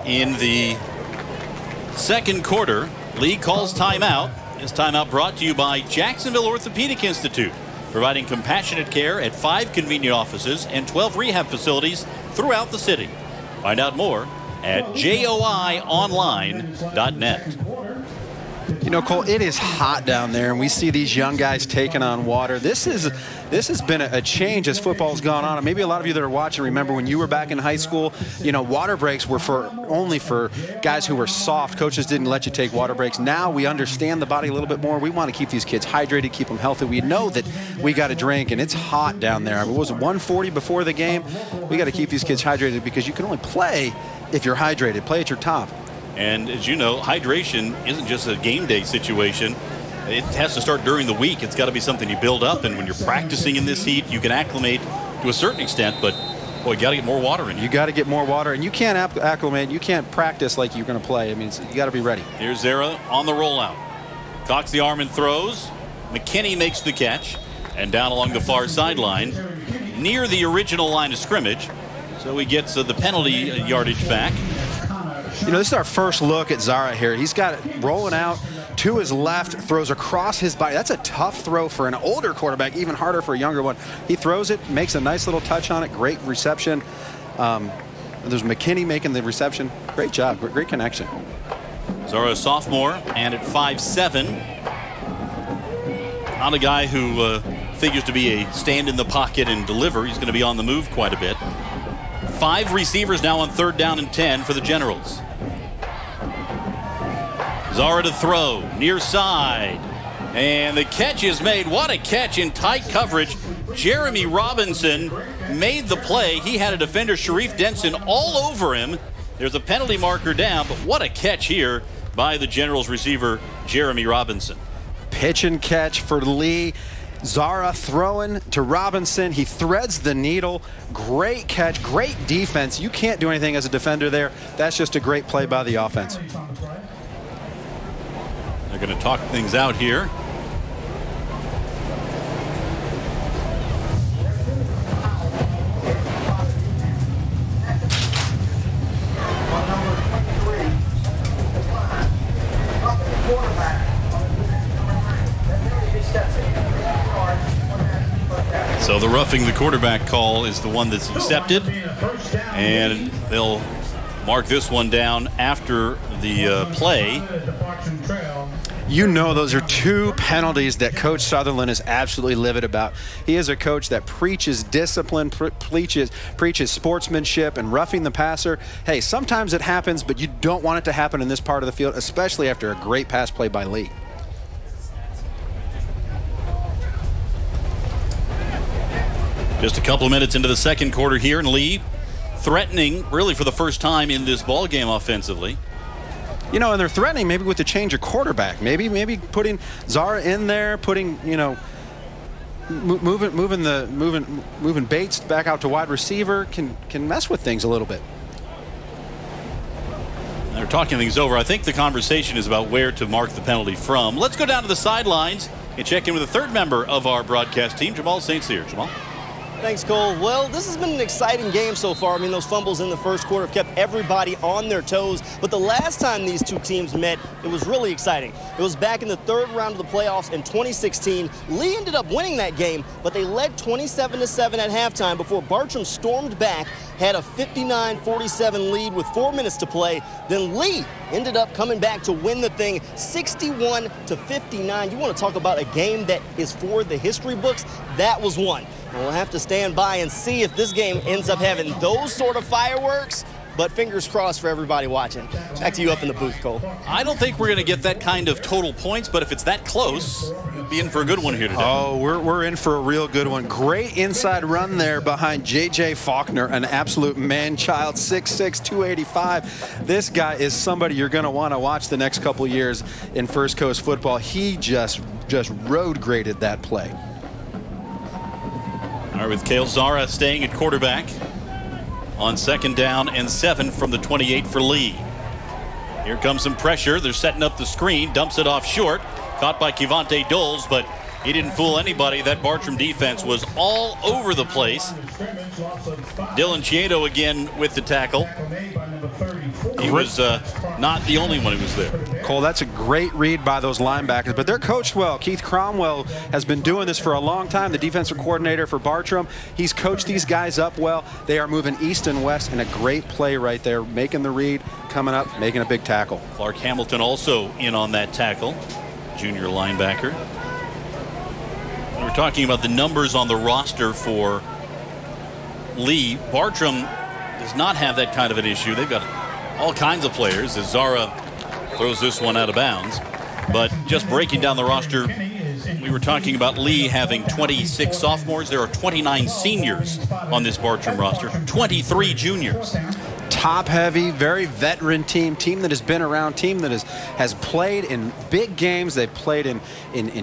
in the second quarter. Lee calls timeout. This timeout brought to you by Jacksonville Orthopedic Institute, providing compassionate care at 5 convenient offices and 12 rehab facilities throughout the city. Find out more at joionline.net. You know, Cole, it is hot down there, and we see these young guys taking on water. This has been a change as football's gone on. And maybe a lot of you that are watching remember when you were back in high school, you know, water breaks were only for guys who were soft. Coaches didn't let you take water breaks. Now we understand the body a little bit more. We want to keep these kids hydrated, keep them healthy. We know that we got to drink, and it's hot down there. I mean, it was 140 before the game. We got to keep these kids hydrated because you can only play if you're hydrated. Play at your top. And as you know, hydration isn't just a game day situation. It has to start during the week. It's got to be something you build up. And when you're practicing in this heat, you can acclimate to a certain extent. But, boy, you got to get more water in you. You got to get more water. And you can't acclimate. You can't practice like you're going to play. I mean, you got to be ready. Here's Zara on the rollout. Cocks the arm and throws. McKinney makes the catch. And down along the far sideline, near the original line of scrimmage. So he gets the penalty yardage back. You know, this is our first look at Zara here. He's got it rolling out to his left, throws across his body. That's a tough throw for an older quarterback, even harder for a younger one. He throws it, makes a nice little touch on it. Great reception. There's McKinney making the reception. Great job. Great connection. Zara, a sophomore, and at 5'7". Not a guy who figures to be a stand in the pocket and deliver. He's going to be on the move quite a bit. 5 receivers now on 3rd down and 10 for the Generals. Zara to throw, near side. And the catch is made. What a catch in tight coverage. Jeremy Robinson made the play. He had a defender, Sharif Denson, all over him. There's a penalty marker down, but what a catch here by the Generals receiver, Jeremy Robinson. Pitch and catch for Lee. Zara throwing to Robinson. He threads the needle. Great catch, great defense. You can't do anything as a defender there. That's just a great play by the offense. They're going to talk things out here. So the roughing the quarterback call is the one that's accepted, and they'll mark this one down after the play. You know those are two penalties that Coach Sutherland is absolutely livid about. He is a coach that preaches discipline, preaches sportsmanship, and roughing the passer. Hey, sometimes it happens, but you don't want it to happen in this part of the field, especially after a great pass play by Lee. Just a couple of minutes into the second quarter here, and Lee threatening really for the first time in this ball game offensively. You know, and they're threatening maybe with the change of quarterback. Maybe putting Zara in there, putting, you know, moving Bates back out to wide receiver can mess with things a little bit. They're talking things over. I think the conversation is about where to mark the penalty from. Let's go down to the sidelines and check in with the third member of our broadcast team, Jamal St. Cyr. Jamal. Thanks, Cole. Well, this has been an exciting game so far. I mean, those fumbles in the first quarter have kept everybody on their toes. But the last time these two teams met, it was really exciting. It was back in the third round of the playoffs in 2016. Lee ended up winning that game, but they led 27-7 at halftime before Bartram stormed back, had a 59-47 lead with 4 minutes to play. Then Lee ended up coming back to win the thing 61-59. You want to talk about a game that is for the history books? That was one. We'll have to stand by and see if this game ends up having those sort of fireworks, but fingers crossed for everybody watching. Back to you up in the booth, Cole. I don't think we're going to get that kind of total points, but if it's that close, we'll be in for a good one here today. Oh, we're in for a real good one. Great inside run there behind J.J. Faulkner, an absolute man-child, 6'6", 285. This guy is somebody you're going to want to watch the next couple years in First Coast football. He just road graded that play. All right, with Cale Zara staying at quarterback on 2nd down and 7 from the 28 for Lee. Here comes some pressure. They're setting up the screen. Dumps it off short. Caught by Kevontae Doles, but he didn't fool anybody. That Bartram defense was all over the place. Dylan Chiedo again with the tackle. He was not the only one who was there. Cole, that's a great read by those linebackers, but they're coached well. Keith Cromwell has been doing this for a long time, the defensive coordinator for Bartram. He's coached these guys up well. They are moving east and west, and a great play right there, making the read, coming up, making a big tackle. Clark Hamilton also in on that tackle, junior linebacker. We're talking about the numbers on the roster for Lee. Bartram does not have that kind of an issue. They've got all kinds of players as Zara throws this one out of bounds. But just breaking down the roster, we were talking about Lee having 26 sophomores. There are 29 seniors on this Bartram roster, 23 juniors. Top heavy, very veteran team that has been around, team that has played in big games. They've played in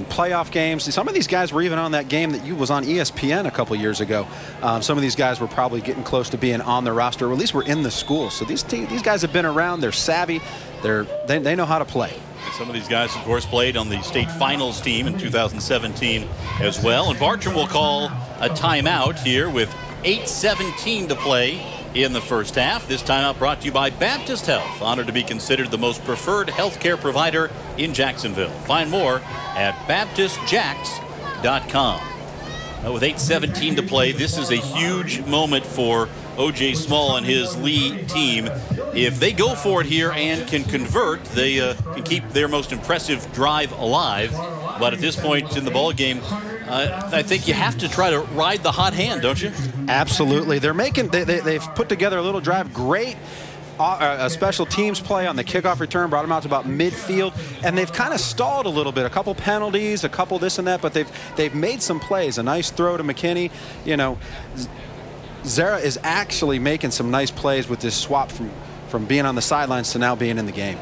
playoff games. Some of these guys were even on that game that was on ESPN a couple years ago. Some of these guys were probably getting close to being on the roster, or at least were in the school. So these guys have been around. They're savvy. They know how to play. Some of these guys, of course, played on the state finals team in 2017 as well. And Bartram will call a timeout here with 8:17 to play in the first half. This timeout brought to you by Baptist Health, honored to be considered the most preferred healthcare provider in Jacksonville. Find more at baptistjax.com. With 8:17 to play, this is a huge moment for O.J. Small and his Lee team. If they go for it here and can convert, they can keep their most impressive drive alive. But at this point in the ball game, I think you have to try to ride the hot hand, don't you? Absolutely. They've put together a little drive. Great a special teams play on the kickoff return, brought them out to about midfield, and they've kind of stalled a little bit. A couple penalties, a couple this and that, but they've made some plays. A nice throw to McKinney. You know, Zara is actually making some nice plays with this swap from being on the sidelines to now being in the game.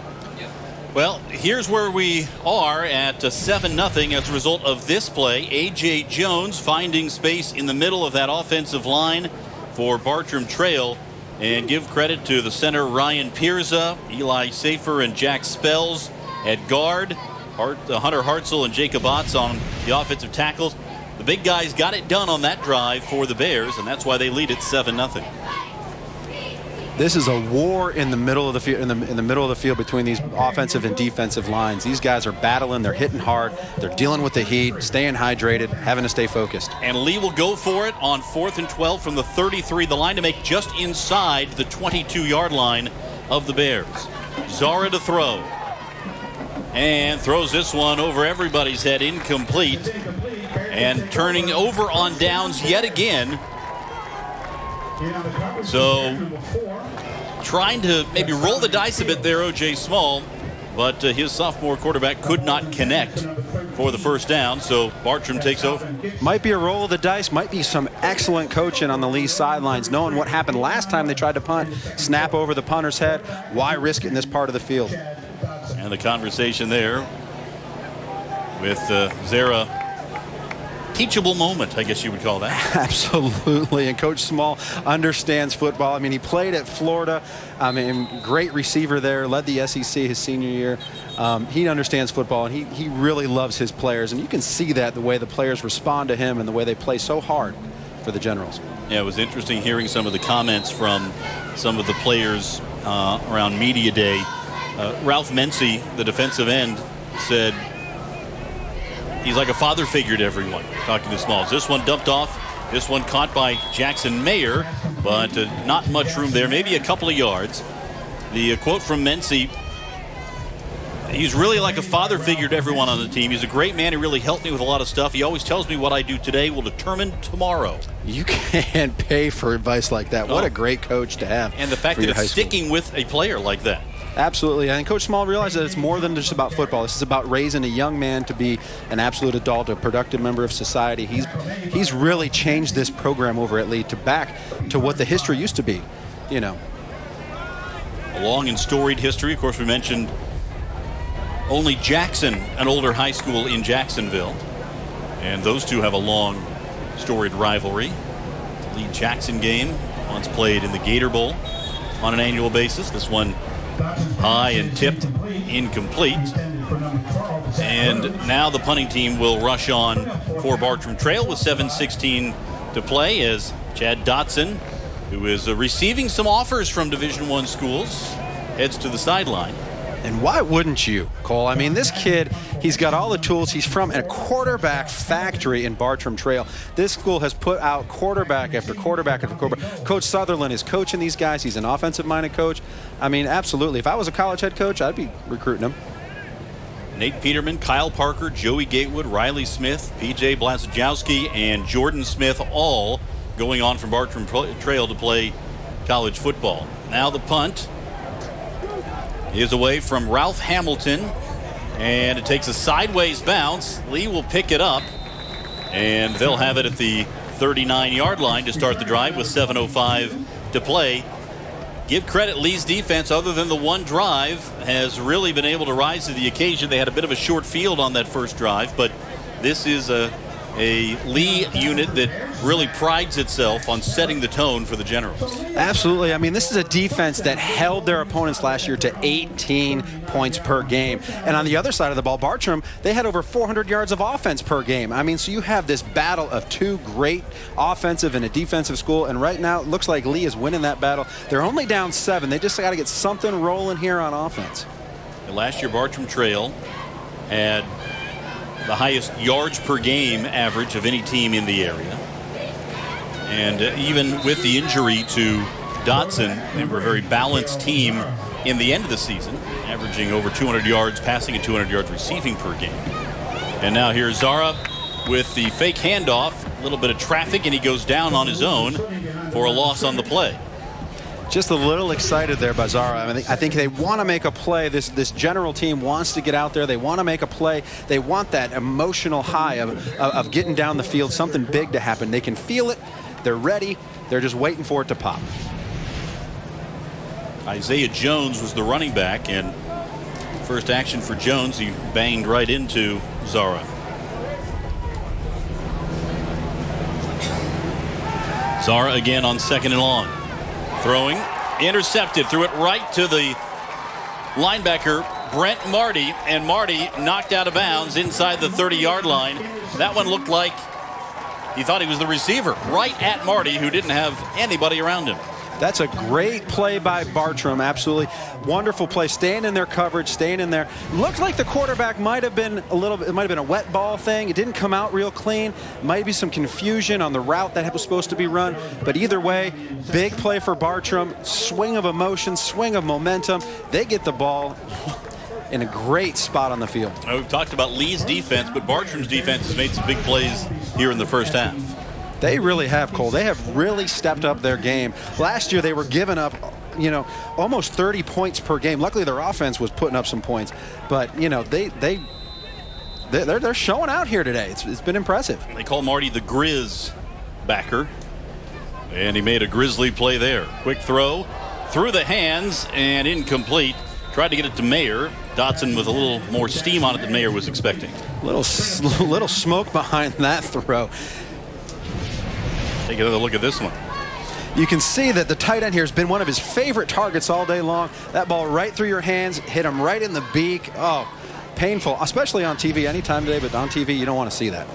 Well, here's where we are at 7-0 as a result of this play. A.J. Jones finding space in the middle of that offensive line for Bartram Trail. And give credit to the center Ryan Pierza, Eli Safer, and Jack Spells at guard. Hunter Hartzell and Jacob Otts on the offensive tackles. The big guys got it done on that drive for the Bears, and that's why they lead it 7-0. This is a war in the middle of the field, in the middle of the field between these offensive and defensive lines. These guys are battling, they're hitting hard, they're dealing with the heat, staying hydrated, having to stay focused. And Lee will go for it on 4th and 12 from the 33, the line to make just inside the 22-yard line of the Bears. Zara to throw. And throws this one over everybody's head, incomplete. And turning over on downs yet again. So trying to maybe roll the dice a bit there, O.J. Small, but his sophomore quarterback could not connect for the first down, so Bartram takes over. Might be a roll of the dice, might be some excellent coaching on the Lee sidelines, knowing what happened last time they tried to punt. Snap over the punter's head. Why risk it in this part of the field? And the conversation there with Zara. Teachable moment, I guess you would call that. Absolutely, and Coach Small understands football. I mean, he played at Florida. I mean, great receiver there, led the SEC his senior year. He understands football, and he really loves his players, and you can see that the way the players respond to him and the way they play so hard for the Generals. Yeah, it was interesting hearing some of the comments from some of the players around Media Day. Ralph Mency, the defensive end, said he's like a father figure to everyone, talking to Smalls. This one dumped off. This one caught by Jackson Mayer, but not much room there, maybe a couple of yards. The quote from Mency, he's really like a father figure to everyone on the team. He's a great man. He really helped me with a lot of stuff. He always tells me what I do today will determine tomorrow. You can't pay for advice like that. What a great coach to have. And the fact that it's sticking with a player like that. Absolutely, and Coach Small realized that it's more than just about football. This is about raising a young man to be an absolute adult, a productive member of society. He's really changed this program over at Lee to back to what the history used to be, you know. A long and storied history. Of course, we mentioned only Jackson, an older high school in Jacksonville, and those two have a long, storied rivalry. The Lee-Jackson game once played in the Gator Bowl on an annual basis. This one high and tipped, incomplete. And now the punting team will rush on for Bartram Trail with 7:16 to play as Chad Dotson, who is receiving some offers from Division I schools, heads to the sideline. And why wouldn't you, Cole? I mean, this kid, he's got all the tools. He's from a quarterback factory in Bartram Trail. This school has put out quarterback after quarterback after quarterback. Coach Sutherland is coaching these guys. He's an offensive-minded coach. I mean, absolutely. If I was a college head coach, I'd be recruiting him. Nate Peterman, Kyle Parker, Joey Gatewood, Riley Smith, P.J. Blasajowski, and Jordan Smith all going on from Bartram Trail to play college football. Now the punt is away from Ralph Hamilton, and it takes a sideways bounce. Lee will pick it up, and they'll have it at the 39-yard line to start the drive with 7:05 to play. Give credit, Lee's defense, other than the one drive, has really been able to rise to the occasion. They had a bit of a short field on that first drive, but this is a Lee unit that really prides itself on setting the tone for the Generals. Absolutely. I mean, this is a defense that held their opponents last year to 18 points per game. And on the other side of the ball, Bartram, they had over 400 yards of offense per game. I mean, so you have this battle of two great offensive and a defensive school, and right now it looks like Lee is winning that battle. They're only down 7. They just got to get something rolling here on offense. And last year, Bartram Trail had the highest yards per game average of any team in the area. And even with the injury to Dotson, they were a very balanced team in the end of the season, averaging over 200 yards passing and 200 yards receiving per game. And now here's Zara with the fake handoff, a little bit of traffic, and he goes down on his own for a loss on the play. Just a little excited there by Zara. I think they want to make a play. This general team wants to get out there. They want to make a play. They want that emotional high of getting down the field, something big to happen. They can feel it. They're ready. They're just waiting for it to pop. Isaiah Jones was the running back, and first action for Jones, he banged right into Zara. Zara again on 2nd and long. Throwing, intercepted, threw it right to the linebacker, Brent Marty, and Marty knocked out of bounds inside the 30-yard line. That one looked like he thought he was the receiver, right at Marty, who didn't have anybody around him. That's a great play by Bartram. Absolutely wonderful play. Staying in their coverage, staying in there. Looked like the quarterback might have been a little bit, it might have been a wet ball thing. It didn't come out real clean. Might be some confusion on the route that was supposed to be run. But either way, big play for Bartram. Swing of emotion, swing of momentum. They get the ball in a great spot on the field. We've talked about Lee's defense, but Bartram's defense has made some big plays here in the first half. They really have, Cole. They have really stepped up their game. Last year they were giving up, almost 30 points per game. Luckily their offense was putting up some points, but they're showing out here today. It's been impressive. They call Marty the Grizz backer, and he made a Grizzly play there. Quick throw through the hands and incomplete. Tried to get it to Mayer. Dotson with a little more steam on it than Mayer was expecting. Little smoke behind that throw. Take another look at this one. You can see that the tight end here has been one of his favorite targets all day long. That ball right through your hands, hit him right in the beak. Oh, painful, especially on TV anytime today, but on TV you don't want to see that.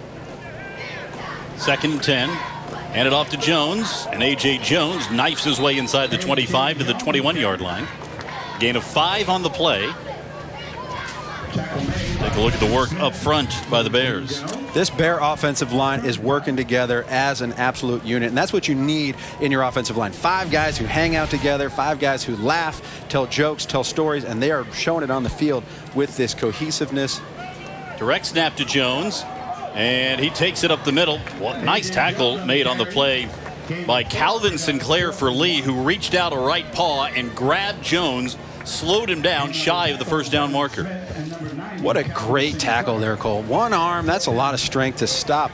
2nd and 10. Hand it off to Jones, and A.J. Jones knifes his way inside the 25 to the 21-yard line. Gain of 5 on the play. Take a look at the work up front by the Bears. This Bear offensive line is working together as an absolute unit, and that's what you need in your offensive line. 5 guys who hang out together, 5 guys who laugh, tell jokes, tell stories, and they are showing it on the field with this cohesiveness. Direct snap to Jones, and he takes it up the middle. What nice tackle made on the play by Calvin Sinclair for Lee, who reached out a right paw and grabbed Jones, slowed him down shy of the first down marker. What a great tackle there, Cole. One arm, that's a lot of strength to stop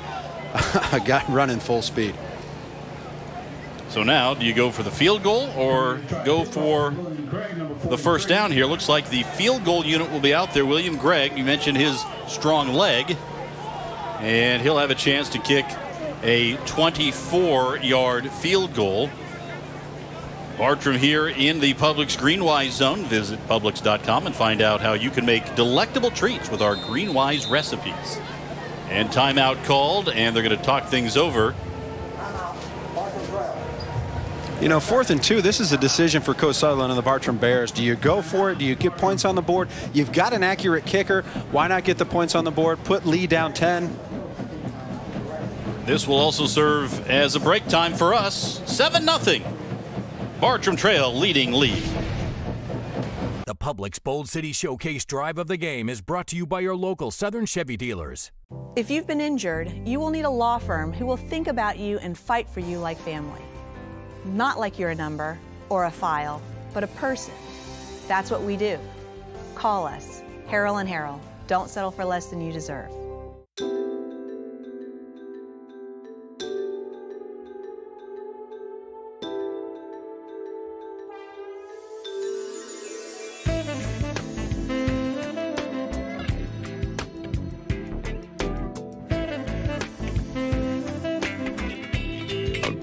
a guy running full speed. So now, do you go for the field goal or go for the first down here? Looks like the field goal unit will be out there. William Gregg, you mentioned his strong leg, and he'll have a chance to kick a 24-yard field goal. Bartram here in the Publix Greenwise zone. Visit Publix.com and find out how you can make delectable treats with our Greenwise recipes. And timeout called, and they're going to talk things over. 4th and 2, this is a decision for Coach Sutherland and the Bartram Bears. Do you go for it? Do you get points on the board? You've got an accurate kicker. Why not get the points on the board? Put Lee down 10. This will also serve as a break time for us. 7-0. Bartram Trail leading Lee. The Publix Bold City Showcase Drive of the Game is brought to you by your local Southern Chevy dealers. If you've been injured, you will need a law firm who will think about you and fight for you like family. Not like you're a number or a file, but a person. That's what we do. Call us, Harrell & Harrell. Don't settle for less than you deserve.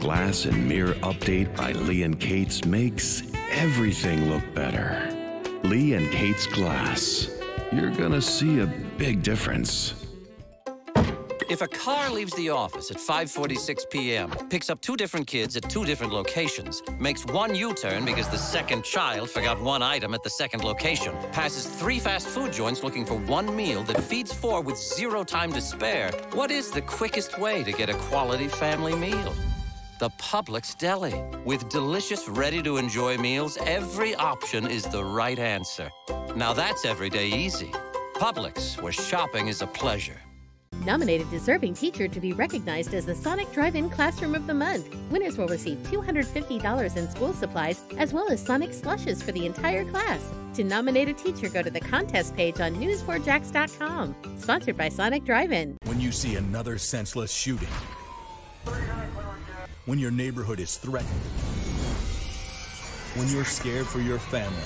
Glass and mirror update by Lee and Kate's makes everything look better. Lee and Kate's Glass. You're gonna see a big difference. If a car leaves the office at 5:46 p.m., picks up 2 different kids at 2 different locations, makes 1 U-turn because the second child forgot 1 item at the second location, passes 3 fast food joints looking for 1 meal that feeds 4 with 0 time to spare, what is the quickest way to get a quality family meal? The Publix Deli. With delicious, ready-to-enjoy meals, every option is the right answer. Now that's everyday easy. Publix, where shopping is a pleasure. Nominated deserving teacher to be recognized as the Sonic Drive-In Classroom of the Month. Winners will receive $250 in school supplies as well as Sonic slushes for the entire class. To nominate a teacher, go to the contest page on news4jax.com. Sponsored by Sonic Drive-In. When you see another senseless shooting, when your neighborhood is threatened, when you're scared for your family,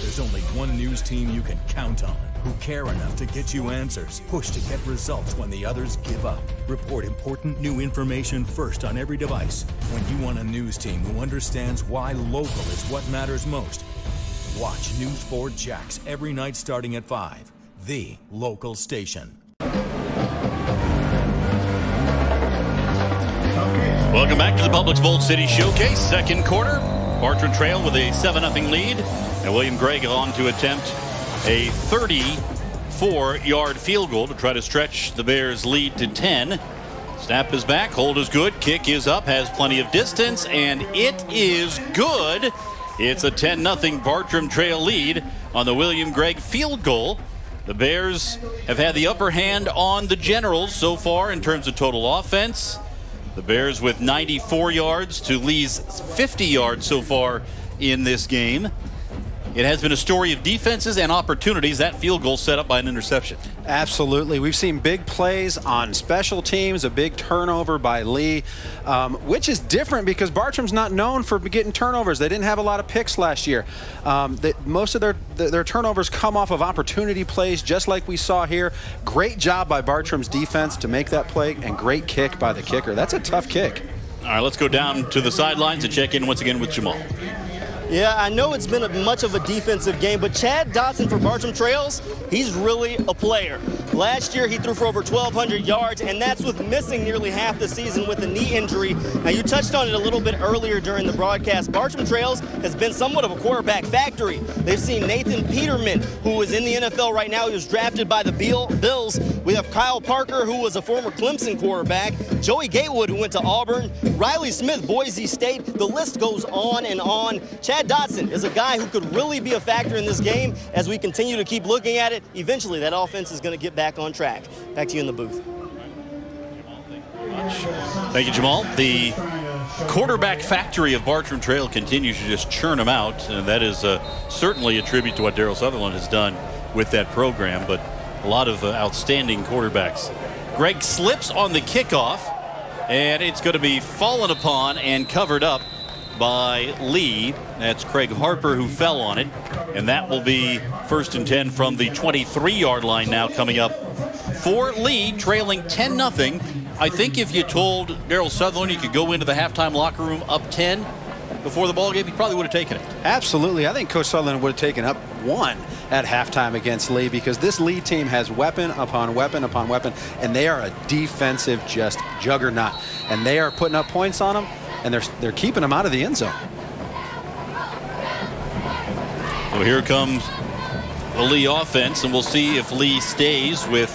there's only one news team you can count on, who care enough to get you answers, push to get results when the others give up, report important new information first on every device. When you want a news team who understands why local is what matters most, watch News 4 Jax every night starting at 5, the local station. Welcome back to the Publix Bold City Showcase. Second quarter, Bartram trail with a 7-0 lead, and William Gregg on to attempt a 34-yard field goal to try to stretch the Bears' lead to 10. Snap is back, hold is good, kick is up, has plenty of distance, and it is good. It's a 10-0 Bartram trail lead on the William Gregg field goal. The Bears have had the upper hand on the Generals so far in terms of total offense. The Bears with 94 yards to Lee's 50 yards so far in this game. It has been a story of defenses and opportunities. That field goal set up by an interception. Absolutely. We've seen big plays on special teams, a big turnover by Lee, which is different because Bartram's not known for getting turnovers. They didn't have a lot of picks last year. Most of their turnovers come off of opportunity plays, just like we saw here. Great job by Bartram's defense to make that play, and great kick by the kicker. That's a tough kick. All right, let's go down to the sidelines and check in once again with Jamal. Yeah, I know it's been much of a defensive game, but Chad Dotson for Bartram Trails, he's really a player. Last year, he threw for over 1,200 yards, and that's with missing nearly half the season with a knee injury. Now, you touched on it a little bit earlier during the broadcast. Bartram Trails has been somewhat of a quarterback factory. They've seen Nathan Peterman, who is in the NFL right now. He was drafted by the Bills. We have Kyle Parker, who was a former Clemson quarterback. Joey Gatewood, who went to Auburn. Riley Smith, Boise State. The list goes on and on. Chad Dotson is a guy who could really be a factor in this game as we continue to keep looking at it. Eventually, that offense is going to get back on track. Back to you in the booth. Thank you, Jamal. The quarterback factory of Bartram Trail continues to just churn them out, and that is certainly a tribute to what Daryl Sutherland has done with that program, but a lot of outstanding quarterbacks. Gregg slips on the kickoff, and it's going to be fallen upon and covered up by Lee. That's Craig Harper who fell on it, and that will be 1st and 10 from the 23-yard line now coming up for Lee, trailing 10-0. I think if you told Daryl Sutherland you could go into the halftime locker room up 10 before the ball game, he probably would have taken it. Absolutely. I think Coach Sutherland would have taken up 1 at halftime against Lee, because this Lee team has weapon upon weapon upon weapon, and they are a defensive just juggernaut, and they are putting up points on them, and they're keeping them out of the end zone. So here comes the Lee offense, and we'll see if Lee stays with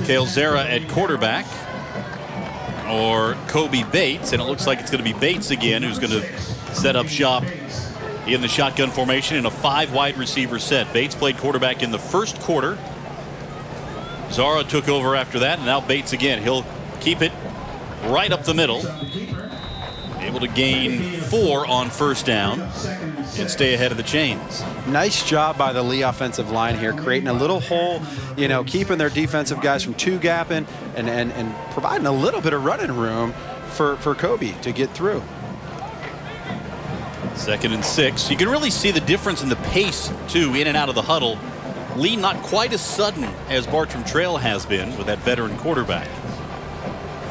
Cale Zera at quarterback or Kobe Bates, and it looks like it's going to be Bates again who's going to set up shop in the shotgun formation in a 5 wide receiver set. Bates played quarterback in the first quarter. Zara took over after that, and now Bates again. He'll keep it right up the middle. Able to gain 4 on 1st down and stay ahead of the chains. Nice job by the Lee offensive line here, creating a little hole, you know, keeping their defensive guys from two-gapping and providing a little bit of running room for Kobe to get through. 2nd and 6. You can really see the difference in the pace, too, in and out of the huddle. Lee not quite as sudden as Bartram Trail has been with that veteran quarterback.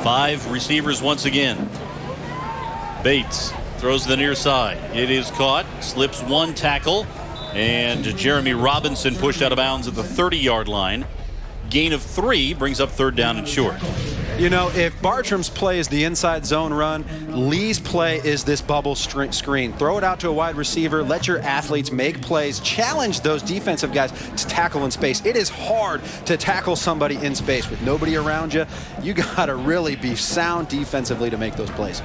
5 receivers once again. Bates throws to the near side. It is caught, slips 1 tackle, and Jeremy Robinson pushed out of bounds at the 30-yard line. Gain of 3 brings up 3rd down and short. You know, if Bartram's play is the inside zone run, Lee's play is this bubble screen. Throw it out to a wide receiver, let your athletes make plays, challenge those defensive guys to tackle in space. It is hard to tackle somebody in space with nobody around you. You got to really be sound defensively to make those plays.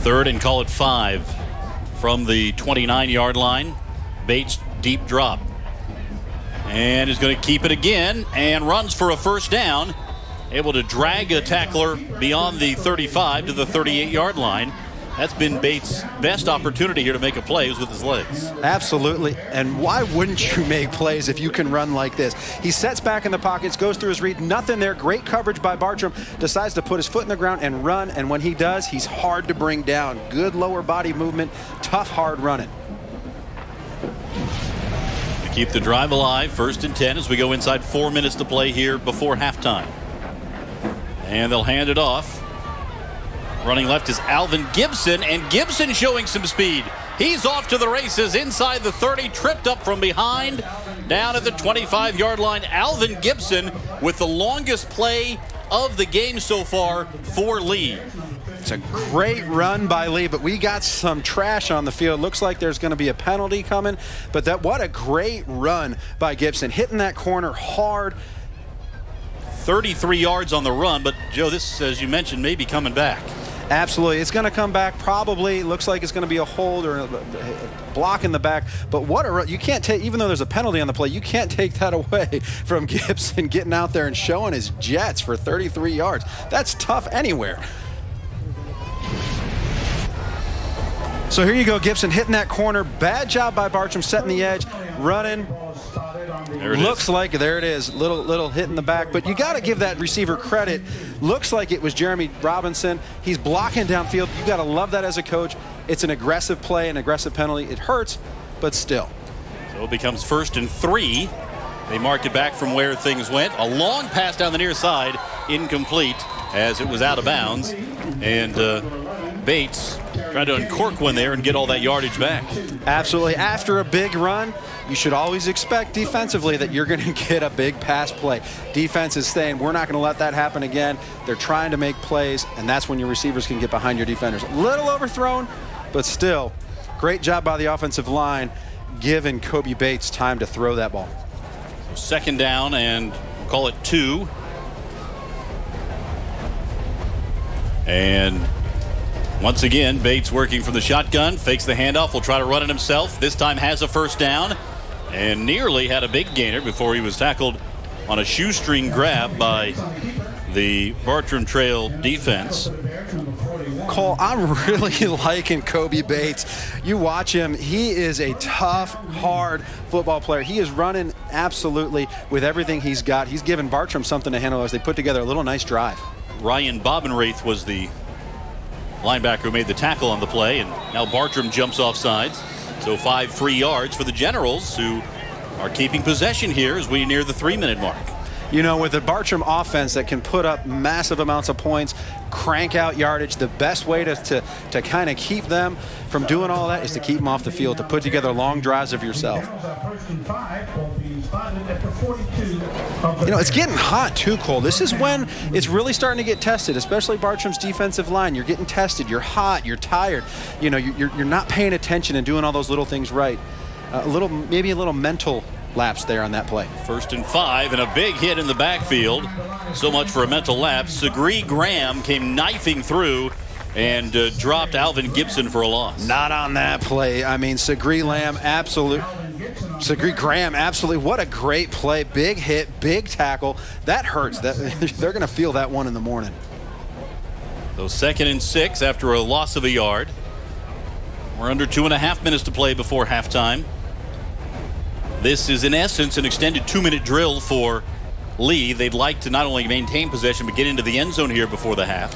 3rd and call it 5 from the 29-yard line. Bates deep drop. And is going to keep it again and runs for a first down. Able to drag a tackler beyond the 35 to the 38-yard line. That's been Bates' best opportunity here to make a play is with his legs. Absolutely. And why wouldn't you make plays if you can run like this? He sets back in the pockets, goes through his read, nothing there. Great coverage by Bartram. Decides to put his foot in the ground and run. And when he does, he's hard to bring down. Good lower body movement, tough, hard running. To keep the drive alive, 1st and 10 as we go inside 4 minutes to play here before halftime. And they'll hand it off. Running left is Alvin Gibson, and Gibson showing some speed. He's off to the races inside the 30, tripped up from behind, down at the 25-yard line. Alvin Gibson with the longest play of the game so far for Lee. It's a great run by Lee, but we got some trash on the field. Looks like there's going to be a penalty coming, but what a great run by Gibson. Hitting that corner hard. 33 yards on the run, but Joe, this, as you mentioned, may be coming back. Absolutely. It's going to come back probably. Looks like it's going to be a hold or a block in the back. But what a run. You can't take, even though there's a penalty on the play, you can't take that away from Gibson getting out there and showing his jets for 33 yards. That's tough anywhere. So here you go, Gibson hitting that corner. Bad job by Bartram setting the edge, running. Looks like, there it is, little hit in the back, but you got to give that receiver credit. Looks like it was Jeremy Robinson. He's blocking downfield. You got to love that as a coach. It's an aggressive play, an aggressive penalty. It hurts, but still. So it becomes 1st and 3. They mark it back from where things went. A long pass down the near side, incomplete as it was out of bounds. And Bates trying to uncork one there and get all that yardage back. Absolutely. After a big run, you should always expect defensively that you're going to get a big pass play. Defense is saying, we're not going to let that happen again. They're trying to make plays, and that's when your receivers can get behind your defenders. A little overthrown, but still, great job by the offensive line, giving Kobe Bates time to throw that ball. So 2nd down, and we'll call it 2. And once again, Bates working from the shotgun, fakes the handoff, will try to run it himself. This time has a first down and nearly had a big gainer before he was tackled on a shoestring grab by the Bartram Trail defense. Cole, I'm really liking Kobe Bates. You watch him, he is a tough, hard football player. He is running absolutely with everything he's got. He's given Bartram something to handle as they put together a little nice drive. Ryan Bobenrath was the linebacker who made the tackle on the play, and now Bartram jumps off sides. So 5 free yards for the Generals, who are keeping possession here as we near the 3-minute mark. You know, with the Bartram offense that can put up massive amounts of points, crank out yardage, the best way to kind of keep them from doing all that is to keep them off the field, to put together long drives of yourself. You know, it's getting hot too, Cole. This is when it's really starting to get tested, especially Bartram's defensive line. You're getting tested. You're hot. You're tired. You know, you're not paying attention and doing all those little things right. Maybe a little mental lapse there on that play. 1st and 5, and a big hit in the backfield. So much for a mental lapse. Segree Graham came knifing through and dropped Alvin Gibson for a loss. Not on that play. I mean, Segree Graham, absolutely. What a great play. Big hit, big tackle. That hurts. They're going to feel that one in the morning. So 2nd and 6 after a loss of a yard. We're under 2.5 minutes to play before halftime. This is in essence an extended 2-minute drill for Lee. They'd like to not only maintain possession but get into the end zone here before the half.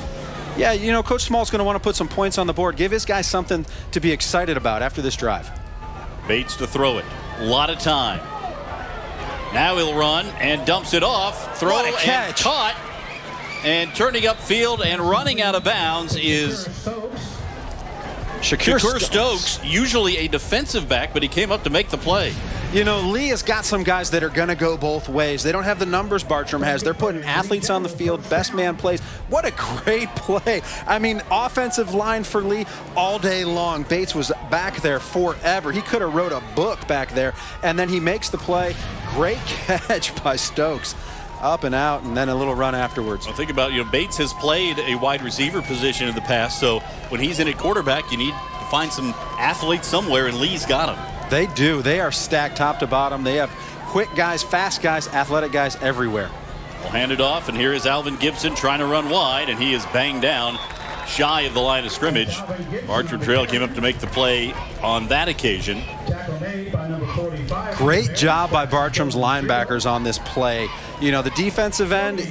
Yeah, you know, Coach Small's going to want to put some points on the board. Give his guys something to be excited about after this drive. Bates to throw it. A lot of time. Now he'll run and dumps it off. Throw what a catch. And caught. And turning upfield and running out of bounds is Shakur Stokes, usually a defensive back, but he came up to make the play. You know, Lee has got some guys that are going to go both ways. They don't have the numbers Bartram has. They're putting athletes on the field, best man plays. What a great play. I mean, offensive line for Lee all day long. Bates was back there forever. He could have wrote a book back there, and then he makes the play. Great catch by Stokes. Up and out, and then a little run afterwards. Well, think about, you know, Bates has played a wide receiver position in the past, so when he's in at quarterback, you need to find some athletes somewhere, and Lee's got him. They do. They are stacked top to bottom. They have quick guys, fast guys, athletic guys everywhere. We'll hand it off, and here is Alvin Gibson trying to run wide, and he is banged down shy of the line of scrimmage. Bartram Trail came up to make the play on that occasion. Great job by Bartram's linebackers on this play. You know, the defensive end,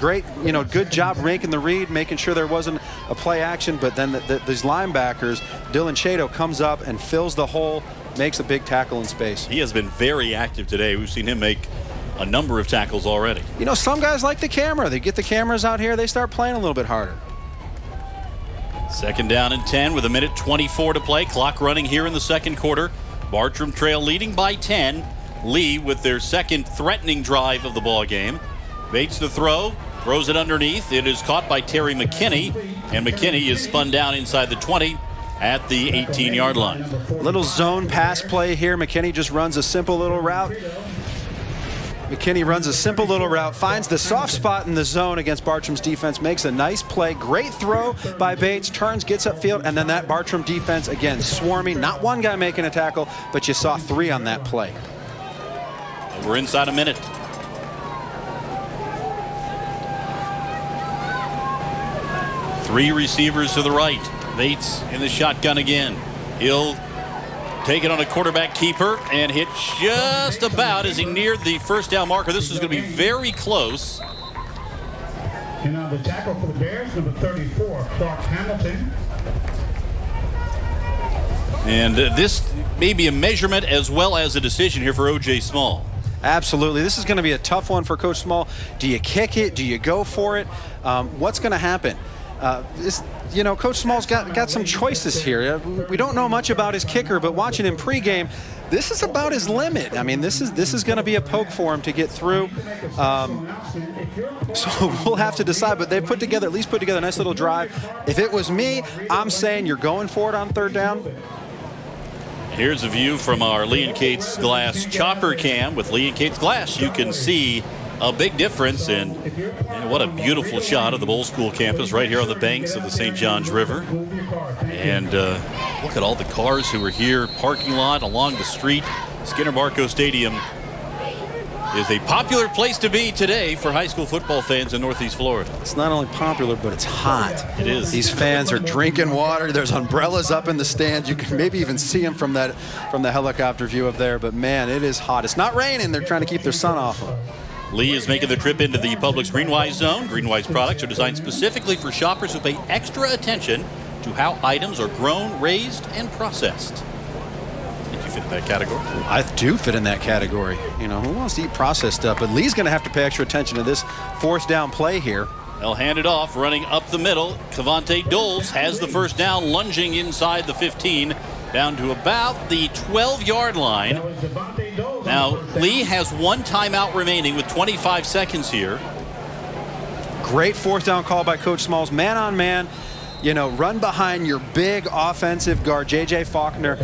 great, you know, good job making the read, making sure there wasn't a play action, but then these linebackers, Dylan Chato comes up and fills the hole, makes a big tackle in space. He has been very active today. We've seen him make a number of tackles already. You know, some guys like the camera. They get the cameras out here, they start playing a little bit harder. 2nd down and 10 with 1:24 to play. Clock running here in the second quarter. Bartram Trail leading by 10. Lee with their second threatening drive of the ball game. Bates the throw, throws it underneath. It is caught by Terry McKinney, and McKinney is spun down inside the 20 at the 18-yard line. Little zone pass play here. McKinney just runs a simple little route. McKinney runs a simple little route, finds the soft spot in the zone against Bartram's defense, makes a nice play. Great throw by Bates, turns, gets upfield, and then that Bartram defense, again, swarming. Not one guy making a tackle, but you saw 3 on that play. We're inside a minute. Three receivers to the right. Bates in the shotgun again. He'll take it on a quarterback keeper and hit just about as he neared the first down marker. This is going to be very close. And on the tackle for the Bears, number 34, Clark Hamilton. And this may be a measurement as well as a decision here for O.J. Small. Absolutely. This is going to be a tough one for Coach Small. Do you kick it? Do you go for it? What's going to happen? You know, Coach Small's got some choices here. We don't know much about his kicker, but watching him pregame, this is about his limit. I mean, this is going to be a poke for him to get through. So we'll have to decide. But they've at least put together a nice little drive. If it was me, I'm saying you're going for it on 3rd down. Here's a view from our Lee and Kate's Glass chopper cam. With Lee and Kate's Glass, you can see a big difference, and what a beautiful shot of the Bowl School campus right here on the banks of the St. Johns River. And look at all the cars who are here, parking lot along the street. Skinner Barco Stadium is a popular place to be today for high school football fans in Northeast Florida. It's not only popular, but it's hot. It is. These fans are drinking water. There's umbrellas up in the stands. You can maybe even see them from the helicopter view up there. But man, it is hot. It's not raining. They're trying to keep their sun off them. Lee is making the trip into the Publix Greenwise zone. Greenwise products are designed specifically for shoppers who pay extra attention to how items are grown, raised, and processed. Did you fit in that category? I do fit in that category. You know, who wants to eat processed stuff? But Lee's going to have to pay extra attention to this 4th down play here. They'll hand it off, running up the middle. Cavante Doles has the first down, lunging inside the 15, down to about the 12-yard line. Now, Lee has 1 timeout remaining with 25 seconds here. Great 4th down call by Coach Smalls. Man on man, you know, run behind your big offensive guard, J.J. Faulkner,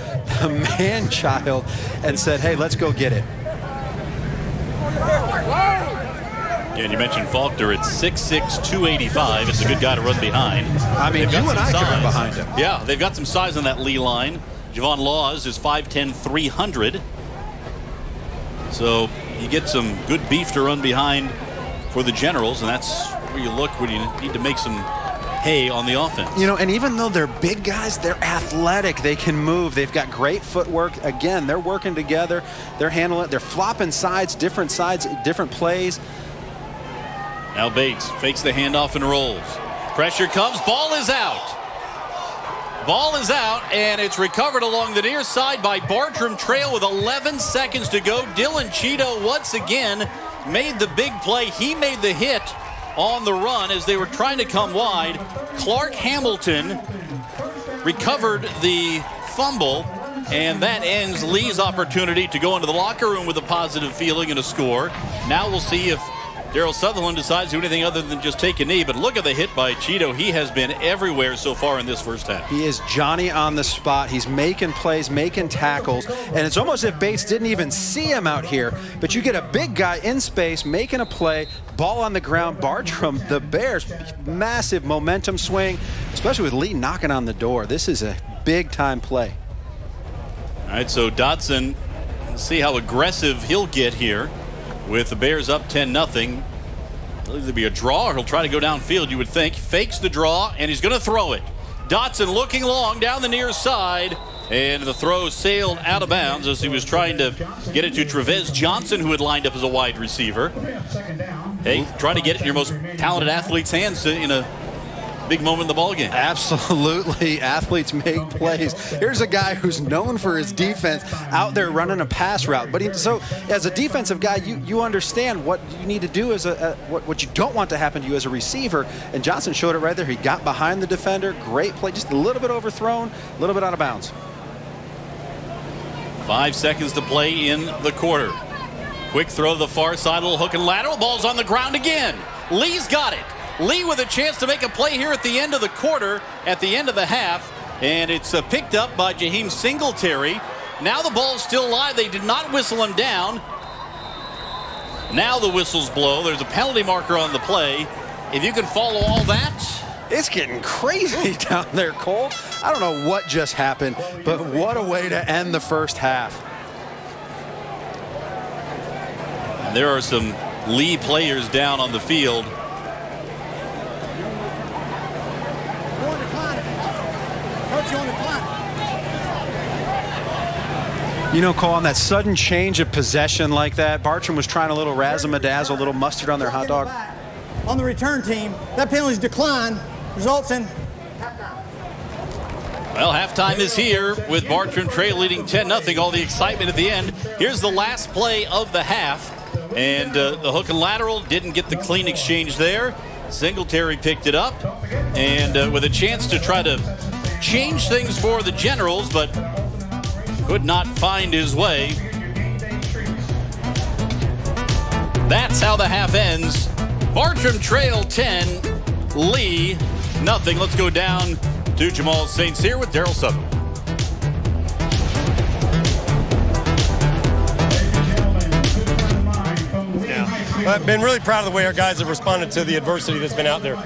the man-child, and said, hey, let's go get it. Yeah, and you mentioned Faulkner at 6'6", 285. It's a good guy to run behind. I mean, you and I can run behind him. Yeah, they've got some size on that Lee line. Javon Laws is 5'10", 300. So you get some good beef to run behind for the Generals, and that's where you look when you need to make some hay on the offense. You know, and even though they're big guys, they're athletic. They can move. They've got great footwork. Again, they're working together. They're handling it. They're flopping sides, different plays. Now Bates fakes the handoff and rolls. Pressure comes. Ball is out. Ball is out, and it's recovered along the near side by Bartram Trail with 11 seconds to go. Dylan Cheeto once again made the big play. He made the hit on the run as they were trying to come wide. Clark Hamilton recovered the fumble, and that ends Lee's opportunity to go into the locker room with a positive feeling and a score. Now we'll see if Daryl Sutherland decides to do anything other than just take a knee, but look at the hit by Cheeto. He has been everywhere so far in this first half. He is Johnny on the spot. He's making plays, making tackles, and it's almost as if Bates didn't even see him out here, but you get a big guy in space making a play, ball on the ground. Bartram, the Bears, massive momentum swing, especially with Lee knocking on the door. This is a big-time play. All right, so Dotson, let's see how aggressive he'll get here with the Bears up 10-0. It'll either be a draw or he'll try to go downfield, you would think. Fakes the draw, and he's going to throw it. Dotson looking long down the near side, and the throw sailed out of bounds as he was trying to get it to Trevez Johnson, who had lined up as a wide receiver. Hey, trying to get it in your most talented athlete's hands in a big moment in the ballgame. Absolutely. Athletes make plays. Here's a guy who's known for his defense out there running a pass route. But so as a defensive guy, you understand what you need to do as what you don't want to happen to you as a receiver. And Johnson showed it right there. He got behind the defender. Great play. Just a little bit overthrown, a little bit out of bounds. 5 seconds to play in the quarter. Quick throw to the far side, a little hook and lateral. Ball's on the ground again. Lee's got it. Lee with a chance to make a play here at the end of the quarter, at the end of the half. And it's picked up by Jaheim Singletary. Now the ball's still live. They did not whistle him down. Now the whistles blow. There's a penalty marker on the play. If you can follow all that. It's getting crazy down there, Cole. I don't know what just happened, but what a way to end the first half. And there are some Lee players down on the field. You know, Cole, on that sudden change of possession like that, Bartram was trying a little razzle-madazzle, a little mustard on their hot dog. On the return team, that penalty's decline results in. Well, halftime is here with Bartram Trail leading 10-0. All the excitement at the end. Here's the last play of the half. And the hook and lateral didn't get the clean exchange there. Singletary picked it up. And with a chance to try to change things for the Generals, but could not find his way. That's how the half ends. Bartram Trail 10, Lee nothing. Let's go down to Jamal St. Cyr with Daryl Sutherland. I've been really proud of the way our guys have responded to the adversity that's been out there.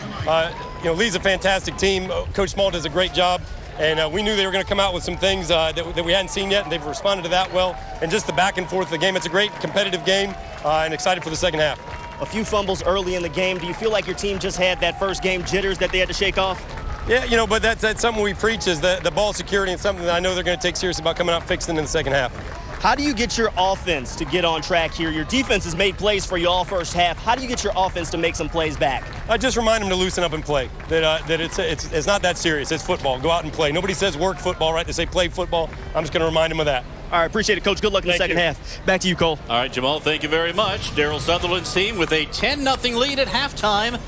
You know, Lee's a fantastic team. Coach Small does a great job. And we knew they were going to come out with some things that we hadn't seen yet, and they've responded to that well. And just the back and forth of the game, it's a great competitive game, and excited for the second half. A few fumbles early in the game. Do you feel like your team just had that first game jitters that they had to shake off? Yeah, you know, but that's something we preach is the ball security, and something that I know they're going to take serious about coming out fixing in the second half. How do you get your offense to get on track here? Your defense has made plays for you all first half. How do you get your offense to make some plays back? I just remind them to loosen up and play. That it's not that serious. It's football. Go out and play. Nobody says work football, right? They say play football. I'm just going to remind them of that. All right, appreciate it, Coach. Good luck in the second half. Back to you, Cole. All right, Jamal, thank you very much. Daryl Sutherland's team with a 10-0 lead at halftime.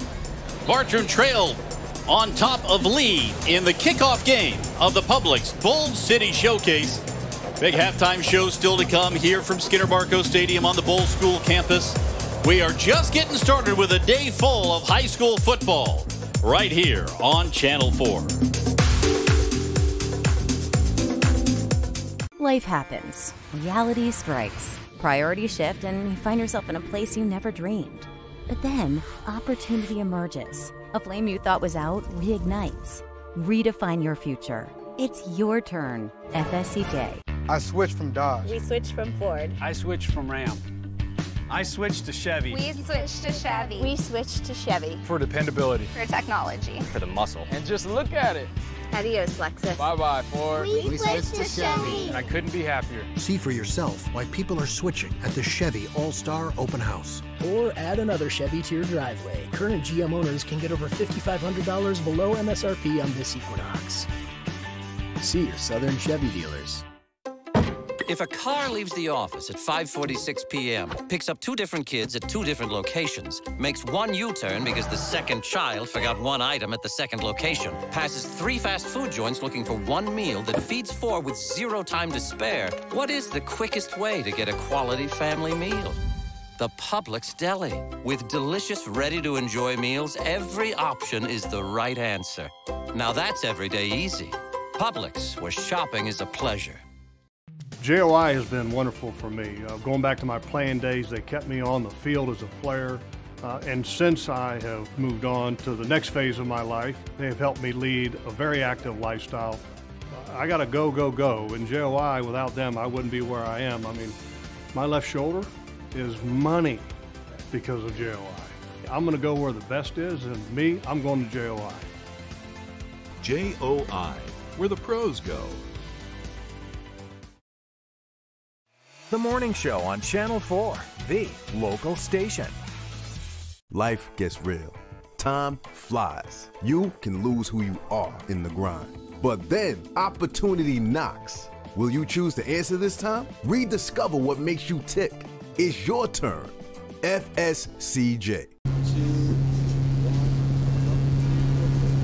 Bartram Trail on top of Lee in the kickoff game of the Publix Bold City Showcase. Big halftime show still to come here from Skinner Barco Stadium on the Bowl School campus. We are just getting started with a day full of high school football right here on Channel 4. Life happens. Reality strikes. Priorities shift and you find yourself in a place you never dreamed. But then, opportunity emerges. A flame you thought was out reignites. Redefine your future. It's your turn. FSCJ. I switched from Dodge. We switched from Ford. I switched from Ram. I switched to Chevy. We switched to Chevy. We switched to Chevy. For dependability. For technology. For the muscle. And just look at it. Adios, Lexus. Bye-bye, Ford. We switched to Chevy. I couldn't be happier. See for yourself why people are switching at the Chevy All-Star Open House. Or add another Chevy to your driveway. Current GM owners can get over $5,500 below MSRP on this Equinox. See your Southern Chevy dealers. If a car leaves the office at 5:46 p.m., picks up two different kids at two different locations, makes one U-turn because the second child forgot one item at the second location, passes three fast food joints looking for one meal that feeds four with zero time to spare, what is the quickest way to get a quality family meal? The Publix Deli. With delicious, ready-to-enjoy meals, every option is the right answer. Now that's everyday easy. Publix, where shopping is a pleasure. JOI has been wonderful for me. Going back to my playing days, they kept me on the field as a player. And since I have moved on to the next phase of my life, they have helped me lead a very active lifestyle. I got to go. And JOI, without them, I wouldn't be where I am. I mean, my left shoulder is money because of JOI. I'm going to go where the best is, and me, I'm going to JOI. JOI, where the pros go. The Morning Show on Channel 4, the local station. Life gets real. Time flies. You can lose who you are in the grind. But then opportunity knocks. Will you choose to answer this time? Rediscover what makes you tick. It's your turn. FSCJ.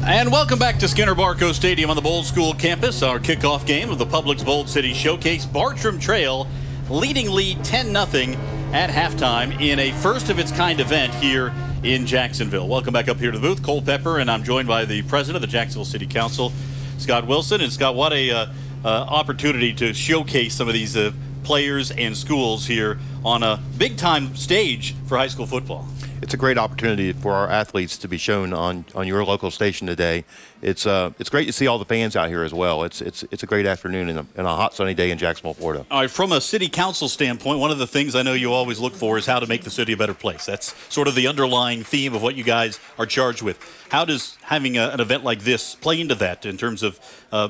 And welcome back to Skinner Barco Stadium on the Bold School campus. Our kickoff game of the Publix Bold City Showcase. Bartram Trail leading lead 10-0 at halftime in a first-of-its-kind event here in Jacksonville. Welcome back up here to the booth. Cole Pepper, and I'm joined by the president of the Jacksonville City Council, Scott Wilson. And Scott, what a opportunity to showcase some of these players and schools here on a big-time stage for high school football. It's a great opportunity for our athletes to be shown on your local station today. It's great to see all the fans out here as well. It's a great afternoon and a hot sunny day in Jacksonville, Florida. All right, from a city council standpoint, one of the things I know you always look for is how to make the city a better place. That's sort of the underlying theme of what you guys are charged with. How does having an event like this play into that in terms of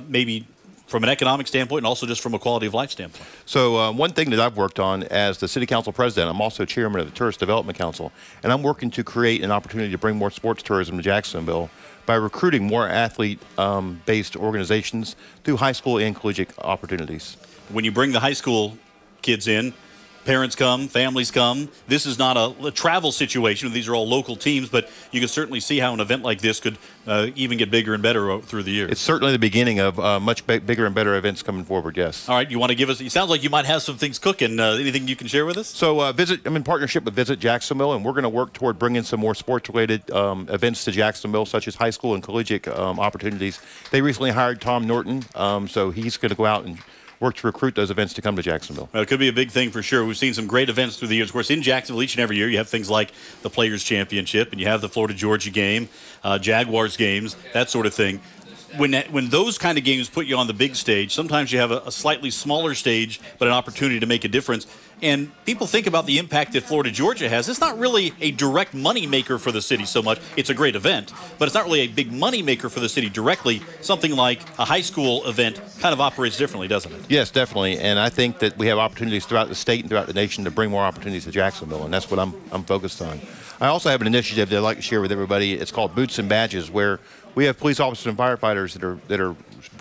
maybe from an economic standpoint and also just from a quality of life standpoint? So one thing that I've worked on as the City Council President, I'm also Chairman of the Tourist Development Council, and I'm working to create an opportunity to bring more sports tourism to Jacksonville by recruiting more athlete-based organizations through high school and collegiate opportunities. When you bring the high school kids in, parents come, families come. This is not a travel situation. These are all local teams, but you can certainly see how an event like this could even get bigger and better through the years. It's certainly the beginning of much bigger and better events coming forward, yes. All right, you want to give us, it sounds like you might have some things cooking. Anything you can share with us? So I'm in partnership with Visit Jacksonville, and we're going to work toward bringing some more sports-related events to Jacksonville, such as high school and collegiate opportunities. They recently hired Tom Norton, so he's going to go out and work to recruit those events to come to Jacksonville. Well, it could be a big thing for sure. We've seen some great events through the years. Of course, in Jacksonville, each and every year, you have things like the Players' Championship, and you have the Florida-Georgia game, Jaguars games, that sort of thing. When those kind of games put you on the big stage, sometimes you have a slightly smaller stage, but an opportunity to make a difference. And people think about the impact that Florida-Georgia has. It's not really a direct money maker for the city so much. It's a great event, but it's not really a big money maker for the city directly. Something like a high school event kind of operates differently, doesn't it? Yes, definitely. And I think that we have opportunities throughout the state and throughout the nation to bring more opportunities to Jacksonville, and that's what I'm focused on. I also have an initiative that I'd like to share with everybody. It's called Boots and Badges, where we have police officers and firefighters that are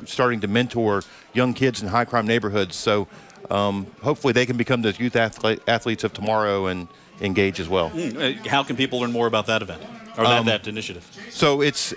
starting to mentor young kids in high-crime neighborhoods. So hopefully they can become the youth athletes of tomorrow and engage as well. How can people learn more about that event or that initiative? So it's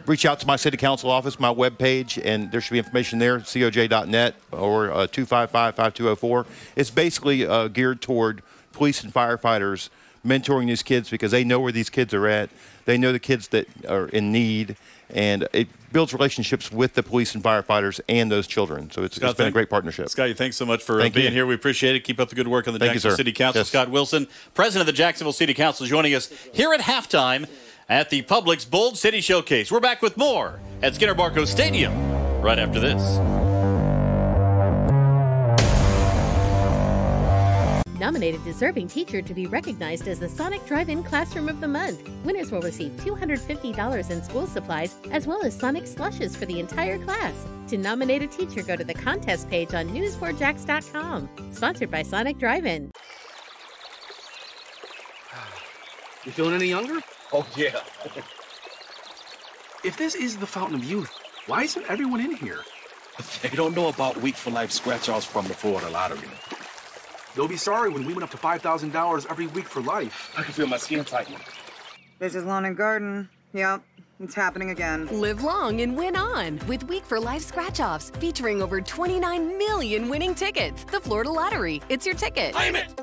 reach out to my city council office, my webpage, and there should be information there, coj.net or 255-5204. It's basically geared toward police and firefighters mentoring these kids because they know where these kids are at. They know the kids that are in need, and it builds relationships with the police and firefighters and those children. So it's been a great partnership. Scotty, thanks so much for being here. We appreciate it. Keep up the good work on the Jacksonville City Council. Yes. Scott Wilson, president of the Jacksonville City Council, joining us here at halftime at the Publix Bold City Showcase. We're back with more at Skinner Barco Stadium right after this. Nominated deserving teacher to be recognized as the Sonic Drive-In Classroom of the Month. Winners will receive $250 in school supplies as well as Sonic slushes for the entire class. To nominate a teacher, go to the contest page on news4jax.com. Sponsored by Sonic Drive-In. You feeling any younger? Oh, yeah. If this is the fountain of youth, why isn't everyone in here? They don't know about Week for Life scratch-offs from the Florida Lottery. They'll be sorry when we went up to $5,000 every week for life. I can feel my skin tightening. This is Lawn and Garden. Yep, it's happening again. Live long and win on with Week for Life scratch-offs featuring over 29 million winning tickets. The Florida Lottery. It's your ticket. Claim it!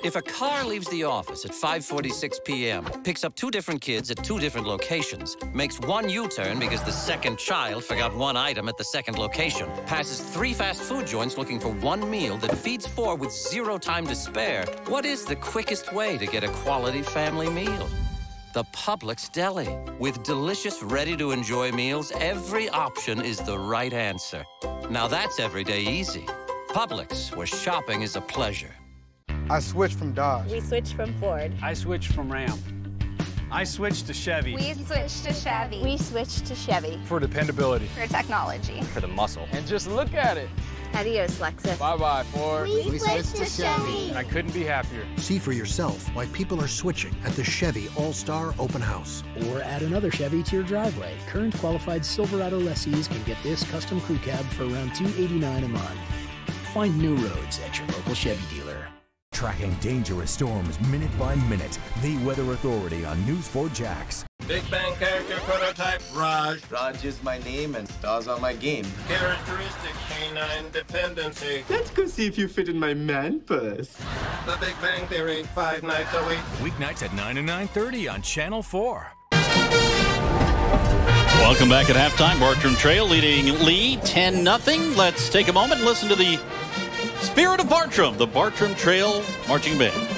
If a car leaves the office at 5:46 p.m., picks up two different kids at two different locations, makes one U-turn because the second child forgot one item at the second location, passes 3 fast food joints looking for one meal that feeds 4 with 0 time to spare, what is the quickest way to get a quality family meal? The Publix Deli. With delicious, ready-to-enjoy meals, every option is the right answer. Now that's everyday easy. Publix, where shopping is a pleasure. I switched from Dodge. We switched from Ford. I switched from Ram. I switched to Chevy. We switched to Chevy. We switched to Chevy. For dependability. For technology. For the muscle. And just look at it. Adios, Lexus. Bye-bye, Ford. We switched to Chevy. And I couldn't be happier. See for yourself why people are switching at the Chevy All-Star Open House. Or add another Chevy to your driveway. Current qualified Silverado lessees can get this custom crew cab for around $289 a month. Find new roads at your local Chevy dealer. Tracking dangerous storms minute by minute. The Weather Authority on News 4 Jax. Big Bang character prototype, Raj. Raj is my name and stars are my game. Characteristic canine dependency. Let's go see if you fit in my man purse. The Big Bang Theory, 5 nights a week. Weeknights at 9 and 9:30 on Channel 4. Welcome back at halftime. Bartram Trail leading Lee 10-0. Let's take a moment and listen to the Spirit of Bartram, the Bartram Trail Marching Band.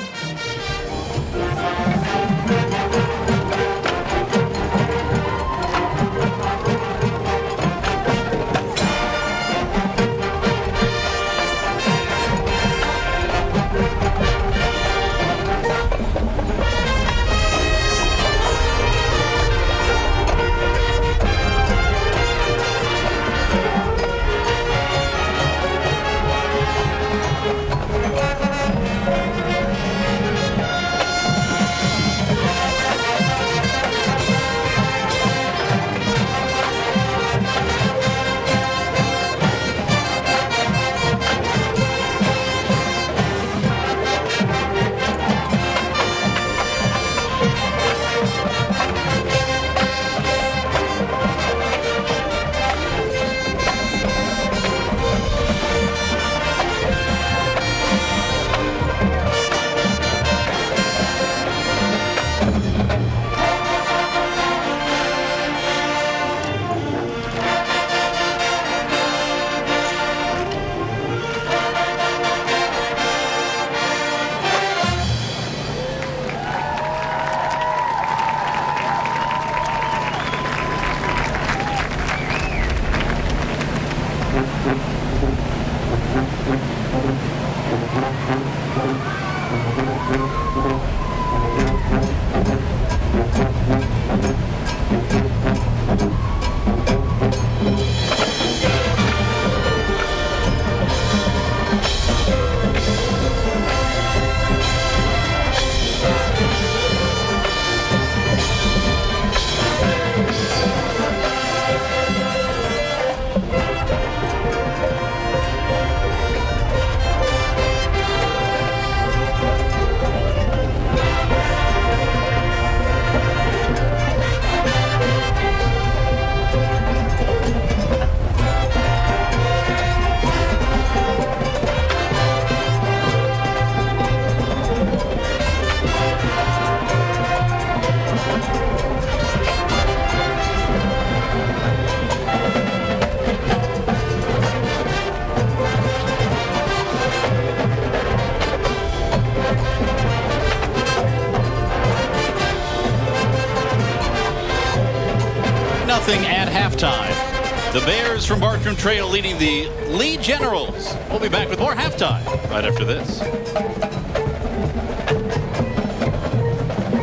At halftime, the Bears from Bartram Trail leading the Lee Generals. We'll be back with more halftime right after this.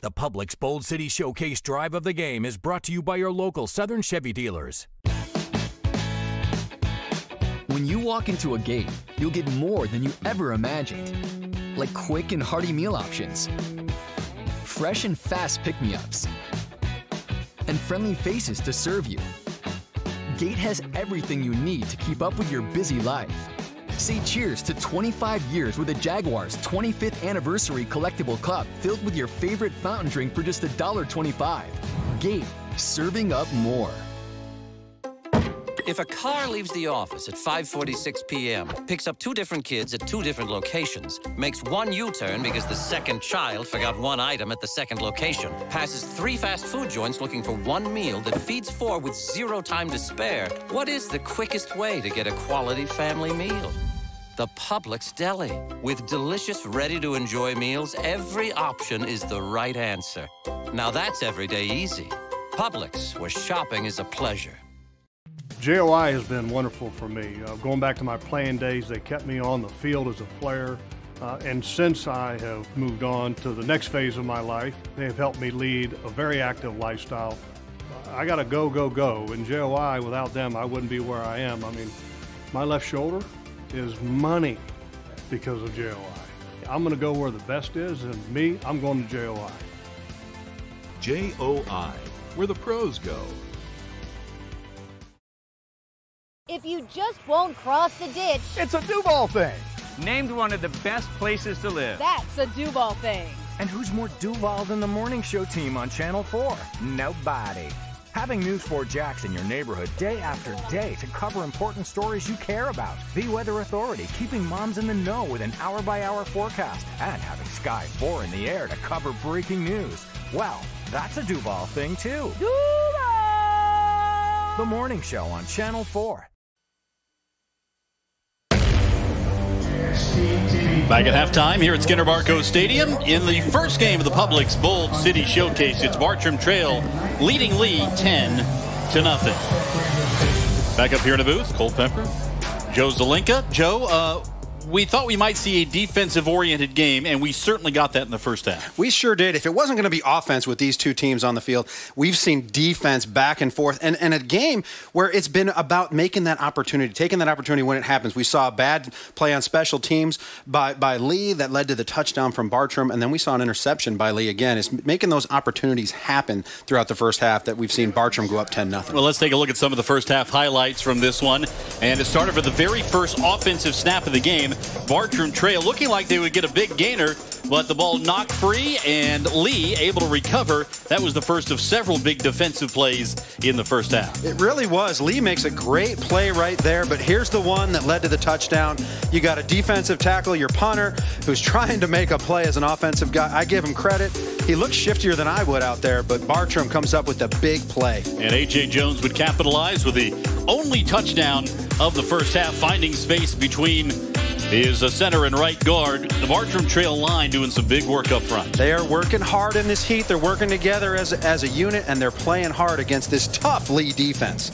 The Publix Bold City Showcase Drive of the Game is brought to you by your local Southern Chevy dealers. When you walk into a gate, you'll get more than you ever imagined. Like quick and hearty meal options, fresh and fast pick-me-ups, and friendly faces to serve you. Gate has everything you need to keep up with your busy life. Say cheers to 25 years with a Jaguar's 25th anniversary collectible cup filled with your favorite fountain drink for just $1.25. Gate, serving up more. If a car leaves the office at 5:46 p.m., picks up 2 different kids at 2 different locations, makes 1 U-turn because the second child forgot 1 item at the second location, passes 3 fast food joints looking for 1 meal that feeds 4 with 0 time to spare, what is the quickest way to get a quality family meal? The Publix Deli. With delicious, ready-to-enjoy meals, every option is the right answer. Now that's everyday easy. Publix, where shopping is a pleasure. JOI has been wonderful for me. Going back to my playing days, they kept me on the field as a player. And since I have moved on to the next phase of my life, they have helped me lead a very active lifestyle. I got to go, go, go. And JOI, without them, I wouldn't be where I am. I mean, my left shoulder is money because of JOI. I'm going to go where the best is, and me, I'm going to JOI. JOI, where the pros go. If you just won't cross the ditch, It's a Duval thing. Named one of the best places to live. that's a Duval thing. And who's more Duval than the morning show team on Channel 4? Nobody. Having News 4 Jax in your neighborhood day after day to cover important stories you care about. The Weather Authority, keeping moms in the know with an hour-by-hour forecast. And having Sky 4 in the air to cover breaking news. Well, that's a Duval thing, too. Duval! The morning show on Channel 4. Back at halftime here at Skinner Barco Stadium in the first game of the Publix Bold City Showcase. It's Bartram Trail leading Lee 10-0. Back up here in the booth, Cole Pepper, Joe Zelinka. Joe, we thought we might see a defensive-oriented game, and we certainly got that in the first half. We sure did. If it wasn't going to be offense with these two teams on the field, we've seen defense back and forth. And a game where it's been about making that opportunity, taking that opportunity when it happens. We saw a bad play on special teams by Lee that led to the touchdown from Bartram, and then we saw an interception by Lee again. It's making those opportunities happen throughout the first half that we've seen Bartram go up 10-0. Well, let's take a look at some of the first half highlights from this one. And it started with the very first offensive snap of the game. Bartram Trail looking like they would get a big gainer, but the ball knocked free, and Lee able to recover. That was the first of several big defensive plays in the first half. It really was. Lee makes a great play right there, but here's the one that led to the touchdown. You got a defensive tackle, your punter, who's trying to make a play as an offensive guy. I give him credit. He looks shiftier than I would out there, but Bartram comes up with a big play. And A.J. Jones would capitalize with the only touchdown of the first half, finding space between his center and right guard. The Bartram Trail line doing some big work up front. They are working hard in this heat. They're working together as a unit, and they're playing hard against this tough Lee defense.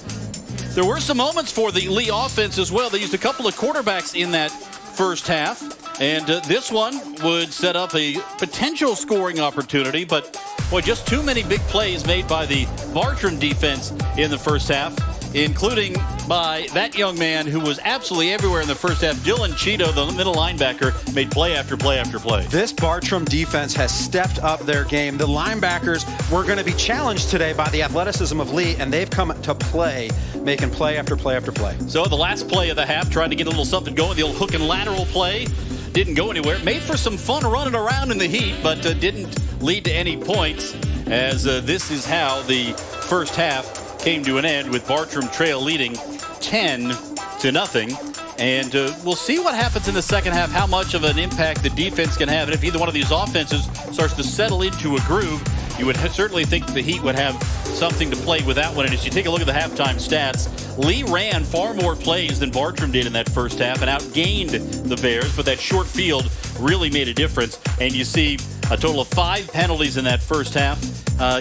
There were some moments for the Lee offense as well. They used a couple of quarterbacks in that first half, and this one would set up a potential scoring opportunity, but boy, just too many big plays made by the Bartram defense in the first half, including by that young man who was absolutely everywhere in the first half. Dylan Cheeto, the middle linebacker, made play after play after play. This Bartram defense has stepped up their game. The linebackers were going to be challenged today by the athleticism of Lee, and they've come to play, making play after play after play. So the last play of the half, trying to get a little something going, the old hook and lateral play, didn't go anywhere. Made for some fun running around in the heat, but didn't lead to any points, as this is how the first half came to an end, with Bartram Trail leading 10-0. And we'll see what happens in the second half, how much of an impact the defense can have. And if either one of these offenses starts to settle into a groove, you would certainly think the Heat would have something to play with that one. And as you take a look at the halftime stats, Lee ran far more plays than Bartram did in that first half and outgained the Bears, but that short field really made a difference. And you see a total of 5 penalties in that first half.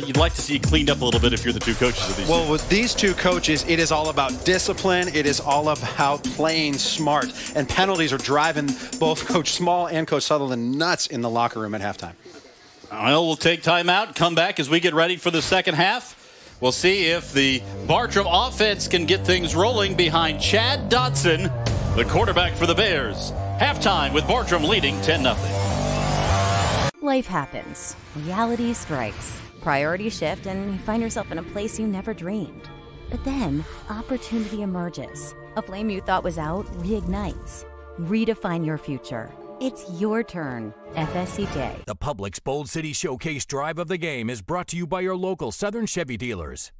You'd like to see it cleaned up a little bit if you're the two coaches of these Well, teams. with these two coaches, it is all about discipline. It is all about playing smart. And penalties are driving both Coach Small and Coach Sutherland nuts in the locker room at halftime. Well, we'll take time out, come back as we get ready for the second half. We'll see if the Bartram offense can get things rolling behind Chad Dotson, the quarterback for the Bears. Halftime with Bartram leading 10-0. Life happens. Reality strikes. Priorities shift, and you find yourself in a place you never dreamed. But then, opportunity emerges. A flame you thought was out reignites. Redefine your future. It's your turn. FSCJ. The Publix Bold City Showcase Drive of the Game is brought to you by your local Southern Chevy dealers.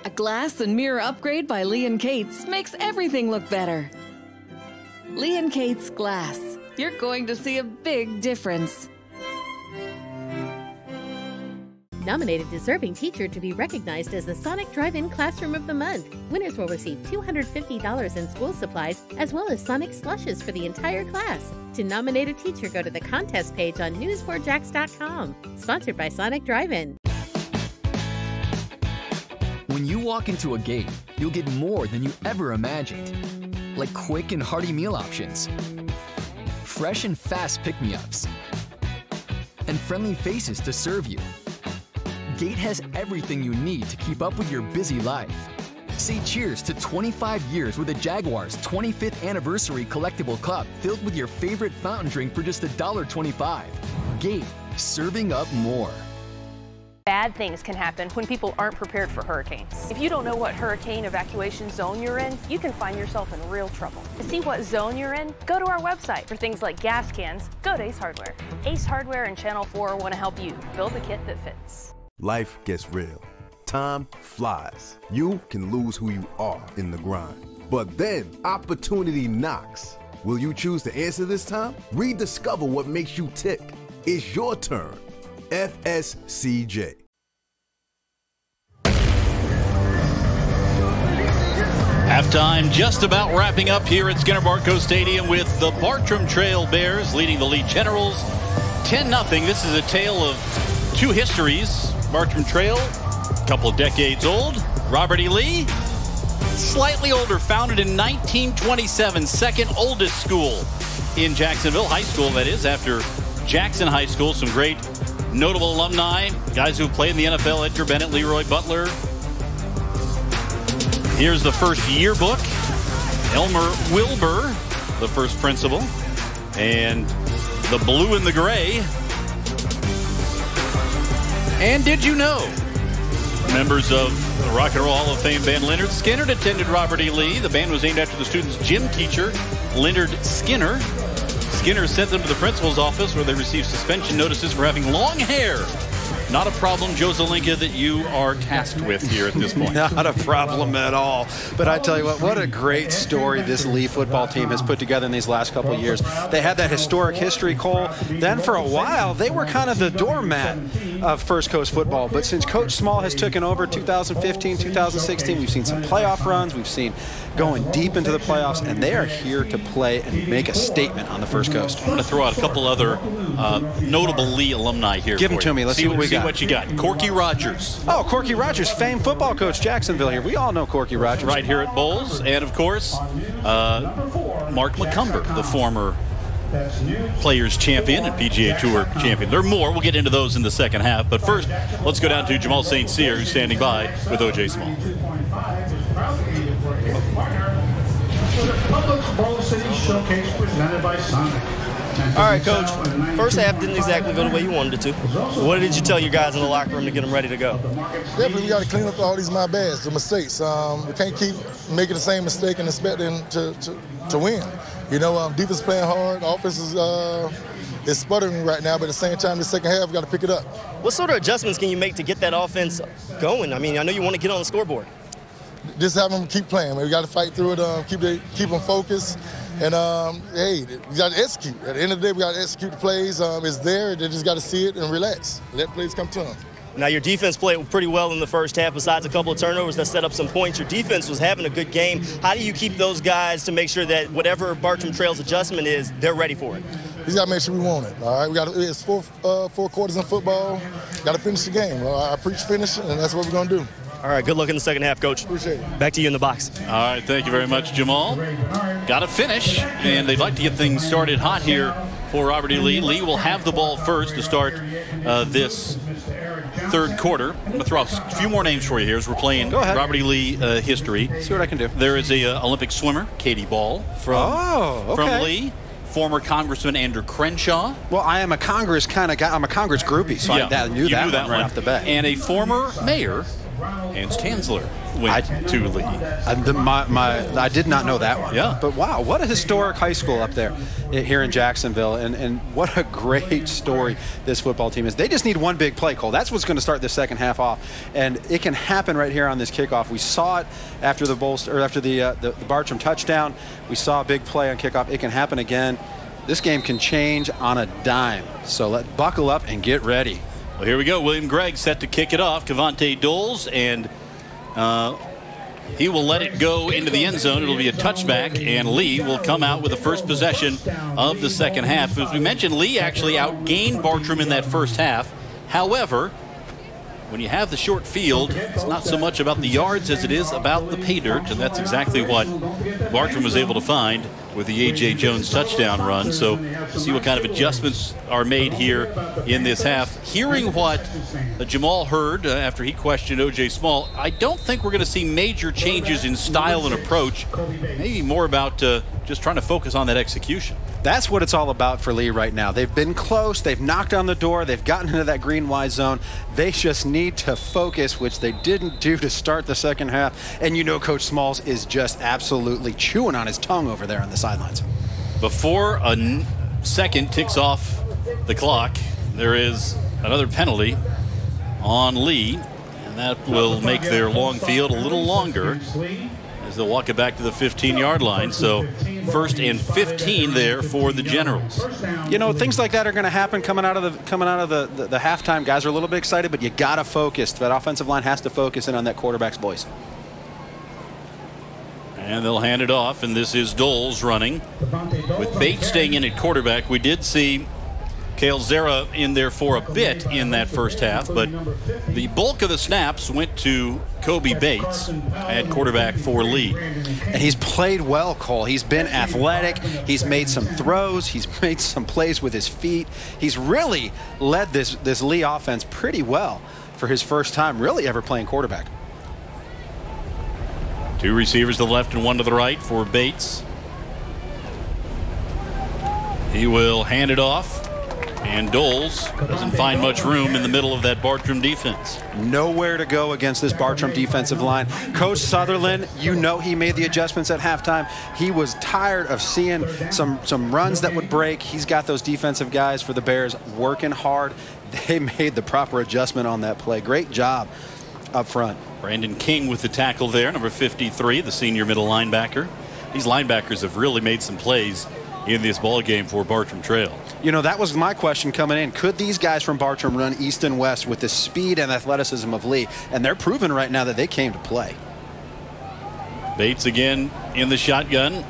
A glass and mirror upgrade by Lee & Kate's makes everything look better. Lee & Kate's Glass. You're going to see a big difference. Nominated deserving teacher to be recognized as the Sonic Drive-In Classroom of the Month. Winners will receive $250 in school supplies as well as Sonic slushes for the entire class. To nominate a teacher, go to the contest page on news4jax.com. Sponsored by Sonic Drive-In. When you walk into a gate, you'll get more than you ever imagined. Like quick and hearty meal options, fresh and fast pick-me-ups, and friendly faces to serve you. Gate has everything you need to keep up with your busy life. Say cheers to 25 years with the Jaguars' 25th Anniversary Collectible Cup filled with your favorite fountain drink for just $1.25. Gate, serving up more. Bad things can happen when people aren't prepared for hurricanes. If you don't know what hurricane evacuation zone you're in, you can find yourself in real trouble. To see what zone you're in, go to our website. For things like gas cans, go to Ace Hardware. Ace Hardware and Channel 4 want to help you build a kit that fits. Life gets real. Time flies. You can lose who you are in the grind. But then opportunity knocks. Will you choose to answer this time? Rediscover what makes you tick. It's your turn. FSCJ. Halftime just about wrapping up here at Skinner Barco Stadium with the Bartram Trail Bears leading the Lee Generals 10-0. This is a tale of two histories. Bartram Trail, a couple of decades old. Robert E. Lee, slightly older, founded in 1927, second oldest school in Jacksonville, high school that is, after Jackson High School. Some great notable alumni, guys who played in the NFL, Edgar Bennett, Leroy Butler. Here's the first yearbook. Elmer Wilbur, the first principal. And the blue and the gray. And did you know? Members of the Rock and Roll Hall of Fame band Lynyrd Skynyrd attended Robert E. Lee. The band was named after the student's gym teacher, Lynyrd Skynyrd. Skynyrd sent them to the principal's office where they received suspension notices for having long hair. Not a problem, Joe Zelinka, that you are tasked with here at this point. Not a problem at all. But I tell you what a great story this Lee football team has put together in these last couple of years. They had that historic history, Cole. Then for a while, they were kind of the doormat of First Coast football. But since Coach Small has taken over 2015, 2016, we've seen some playoff runs. We've seen going deep into the playoffs, and they are here to play and make a statement on the First Coast. I'm going to throw out a couple other notable Lee alumni here. Give them to me. Let's see what we got. What you got. Corky Rogers. Oh, Corky Rogers, famed football coach, Jacksonville here. We all know Corky Rogers. Right here at Bowles. And, of course, Mark McCumber, the former Players Champion and PGA Tour Champion. There are more. We'll get into those in the second half. But first, let's go down to Jamal St. Cyr, who's standing by with O.J. Small. Public Bowl City Showcase presented by Sonic. All right, Coach. First half didn't exactly go the way you wanted it to. What did you tell your guys in the locker room to get them ready to go? Definitely, we got to clean up all these my bads, the mistakes. We can't keep making the same mistake and expecting to win. You know, defense playing hard. Offense is sputtering right now, but at the same time, the second half, we got to pick it up. What sort of adjustments can you make to get that offense going? I mean, I know you want to get on the scoreboard. Just have them keep playing. Man. We got to fight through it, keep them focused. And, hey, we got to execute. At the end of the day, we got to execute the plays. It's there. They just got to see it and relax. Let plays come to them. Now, your defense played pretty well in the first half. Besides a couple of turnovers that set up some points, your defense was having a good game. How do you keep those guys to make sure that whatever Bartram Trail's adjustment is, they're ready for it? We got to make sure we want it, all right? It's four quarters in football. Got to finish the game. I preach finish, and that's what we're going to do. All right, good luck in the second half, Coach. Appreciate it. Back to you in the box. All right, thank you very much, Jamal. Got to finish, and they'd like to get things started hot here for Robert E. Lee. Lee will have the ball first to start this third quarter. I'm going to throw out a few more names for you here as we're playing Robert E. Lee history. See what I can do. There is a Olympic swimmer, Katie Ball, from Lee. Former Congressman Andrew Crenshaw. Well, I am a Congress kind of guy. I'm a Congress groupie, so I knew that one right off the bat. And a former mayor, Hans Tansler. went to Lee. I did not know that one. Yeah. But wow, what a historic high school up there here in Jacksonville. And what a great story this football team is. They just need one big play, Cole. That's what's going to start the second half off. And it can happen right here on this kickoff. We saw it after the Bartram touchdown. We saw a big play on kickoff. It can happen again. This game can change on a dime. So buckle up and get ready. Well, here we go. William Gregg set to kick it off. Cavante Doles, and he will let it go into the end zone. It'll be a touchback, and Lee will come out with the first possession of the second half. As we mentioned, Lee actually outgained Bartram in that first half. However, when you have the short field, it's not so much about the yards as it is about the pay dirt, and that's exactly what Bartram was able to find with the A.J. Jones touchdown run. So we'll see what kind of adjustments are made here in this half. Hearing what Jamal heard after he questioned O.J. Small, I don't think we're going to see major changes in style and approach. Maybe more about just trying to focus on that execution. That's what it's all about for Lee right now. They've been close. They've knocked on the door. They've gotten into that green Y zone. They just need to focus, which they didn't do to start the second half. And you know Coach Smalls is just absolutely chewing on his tongue over there on the sidelines. Before a second ticks off the clock, there is another penalty on Lee, and that will make their long field a little longer as they'll walk it back to the 15-yard line. So 1st and 15 there for the Generals. You know, things like that are going to happen coming out of the halftime. Guys are a little bit excited, but you got to focus. That offensive line has to focus in on that quarterback's voice. And they'll hand it off, and this is Doles running. With Bates staying in at quarterback, we did see Cale Zera in there for a bit in that first half, but the bulk of the snaps went to Kobe Bates at quarterback for Lee. And he's played well, Cole. He's been athletic. He's made some throws. He's made some plays with his feet. He's really led this Lee offense pretty well for his first time really ever playing quarterback. Two receivers to the left and one to the right for Bates. He will hand it off, and Doles doesn't find much room in the middle of that Bartram defense. Nowhere to go against this Bartram defensive line. Coach Sutherland, you know he made the adjustments at halftime. He was tired of seeing some runs that would break. He's got those defensive guys for the Bears working hard. They made the proper adjustment on that play. Great job up front. Brandon King with the tackle there, number 53, the senior middle linebacker. These linebackers have really made some plays in this ball game for Bartram Trail. You know, that was my question coming in. Could these guys from Bartram run east and west with the speed and athleticism of Lee? And they're proving right now that they came to play. Bates again in the shotgun.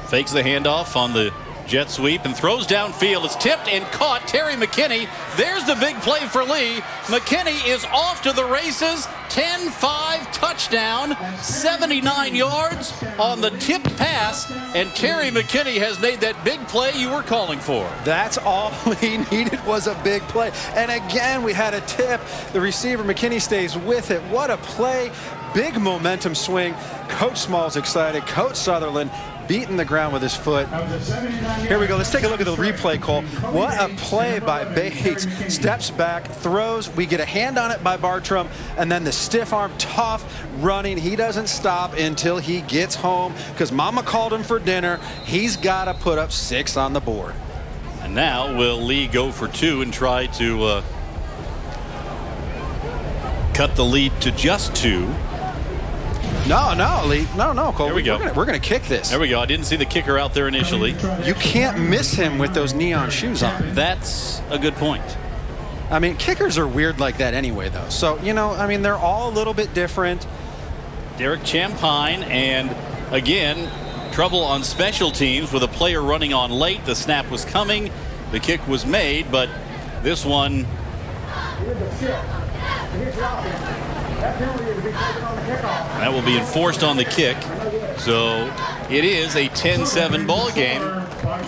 Fakes the handoff on the jet sweep and throws downfield. It's tipped and caught. Terry McKinney. There's the big play for Lee. McKinney is off to the races. 10-5 touchdown. 79 yards on the tipped pass. And Terry McKinney has made that big play you were calling for. That's all he needed was a big play. And again, we had a tip. The receiver, McKinney, stays with it. What a play. Big momentum swing. Coach Small's excited. Coach Sutherland beating the ground with his foot. Here we go. Let's take a look at the replay, Cole. What a play by Bates. Steps back, throws. We get a hand on it by Bartram, and then the stiff arm, tough running. He doesn't stop until he gets home because Mama called him for dinner. He's got to put up 6 on the board. And now will Lee go for 2 and try to cut the lead to just 2. No, Lee. No, Cole. There we go. We're gonna kick this. There we go. I didn't see the kicker out there initially. You can't miss him with those neon shoes on. That's a good point. I mean, kickers are weird like that anyway, though. So, you know, I mean, they're all a little bit different. Derek Champine, and again, trouble on special teams with a player running on late. The snap was coming. The kick was made, but this one... That will be enforced on the kick. So it is a 10-7 ball game.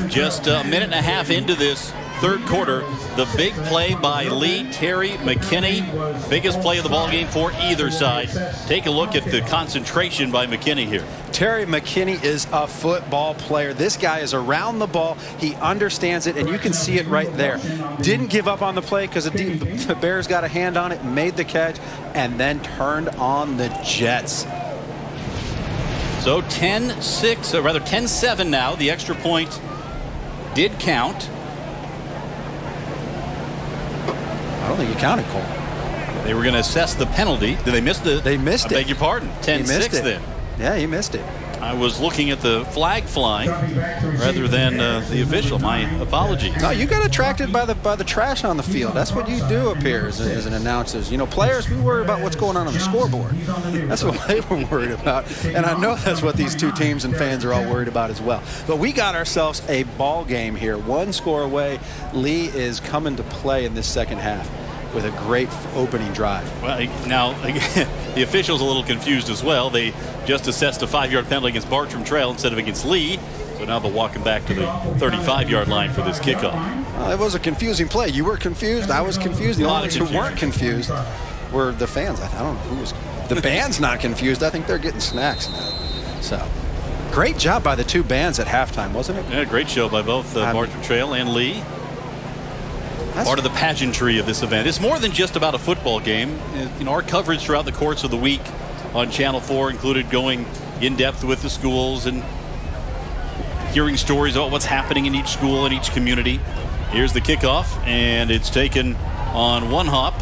Just a minute and a half into this third quarter. The big play by Lee Terry McKinney. Biggest play of the ball game for either side. Take a look at the concentration by McKinney here. Terry McKinney is a football player. This guy is around the ball. He understands it, and you can see it right there. Didn't give up on the play because the Bears got a hand on it, made the catch, and then turned on the Jets. So 10-6, or rather 10-7 now. The extra point did count. I don't think you counted, Cole. They were going to assess the penalty. Did they miss the? They missed it. I beg your pardon. 10-6 then. Yeah, he missed it. I was looking at the flag flying rather than the official. My apologies. No, you got attracted by the trash on the field. That's what you do up here as an announcer. You know, players, we worry about what's going on the scoreboard. That's what they were worried about. And I know that's what these two teams and fans are all worried about as well. But we got ourselves a ball game here. One score away. Lee is coming to play in this second half with a great opening drive. Well, now, again, the official's a little confused as well. They just assessed a 5-yard penalty against Bartram Trail instead of against Lee. So now they're walking back to the 35-yard line for this kickoff. It was a confusing play. You were confused. I was confused. The only ones who weren't confused were the fans. I don't know who was. The band's not confused. I think they're getting snacks now. So, great job by the two bands at halftime, wasn't it? Yeah, great show by both Bartram Trail and Lee. Part of the pageantry of this event. It's more than just about a football game. You know, our coverage throughout the course of the week on Channel 4 included going in depth with the schools and hearing stories about what's happening in each school and each community. Here's the kickoff, and it's taken on one hop.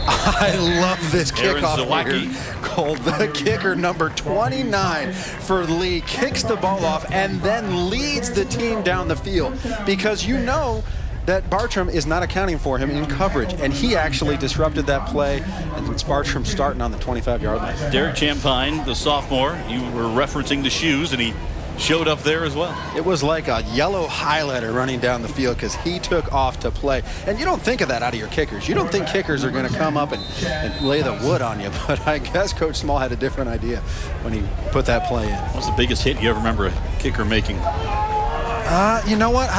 I love this kickoff here. Cole, the kicker, number 29 for Lee, kicks the ball off and then leads the team down the field, because you know that Bartram is not accounting for him in coverage, and he actually disrupted that play, and it's Bartram starting on the 25-yard line. Derek Champagne, the sophomore, you were referencing the shoes, and he showed up there as well. It was like a yellow highlighter running down the field because he took off to play. And you don't think of that out of your kickers. You don't think kickers are going to come up and lay the wood on you, but I guess Coach Small had a different idea when he put that play in. What's the biggest hit you ever remember a kicker making? You know what?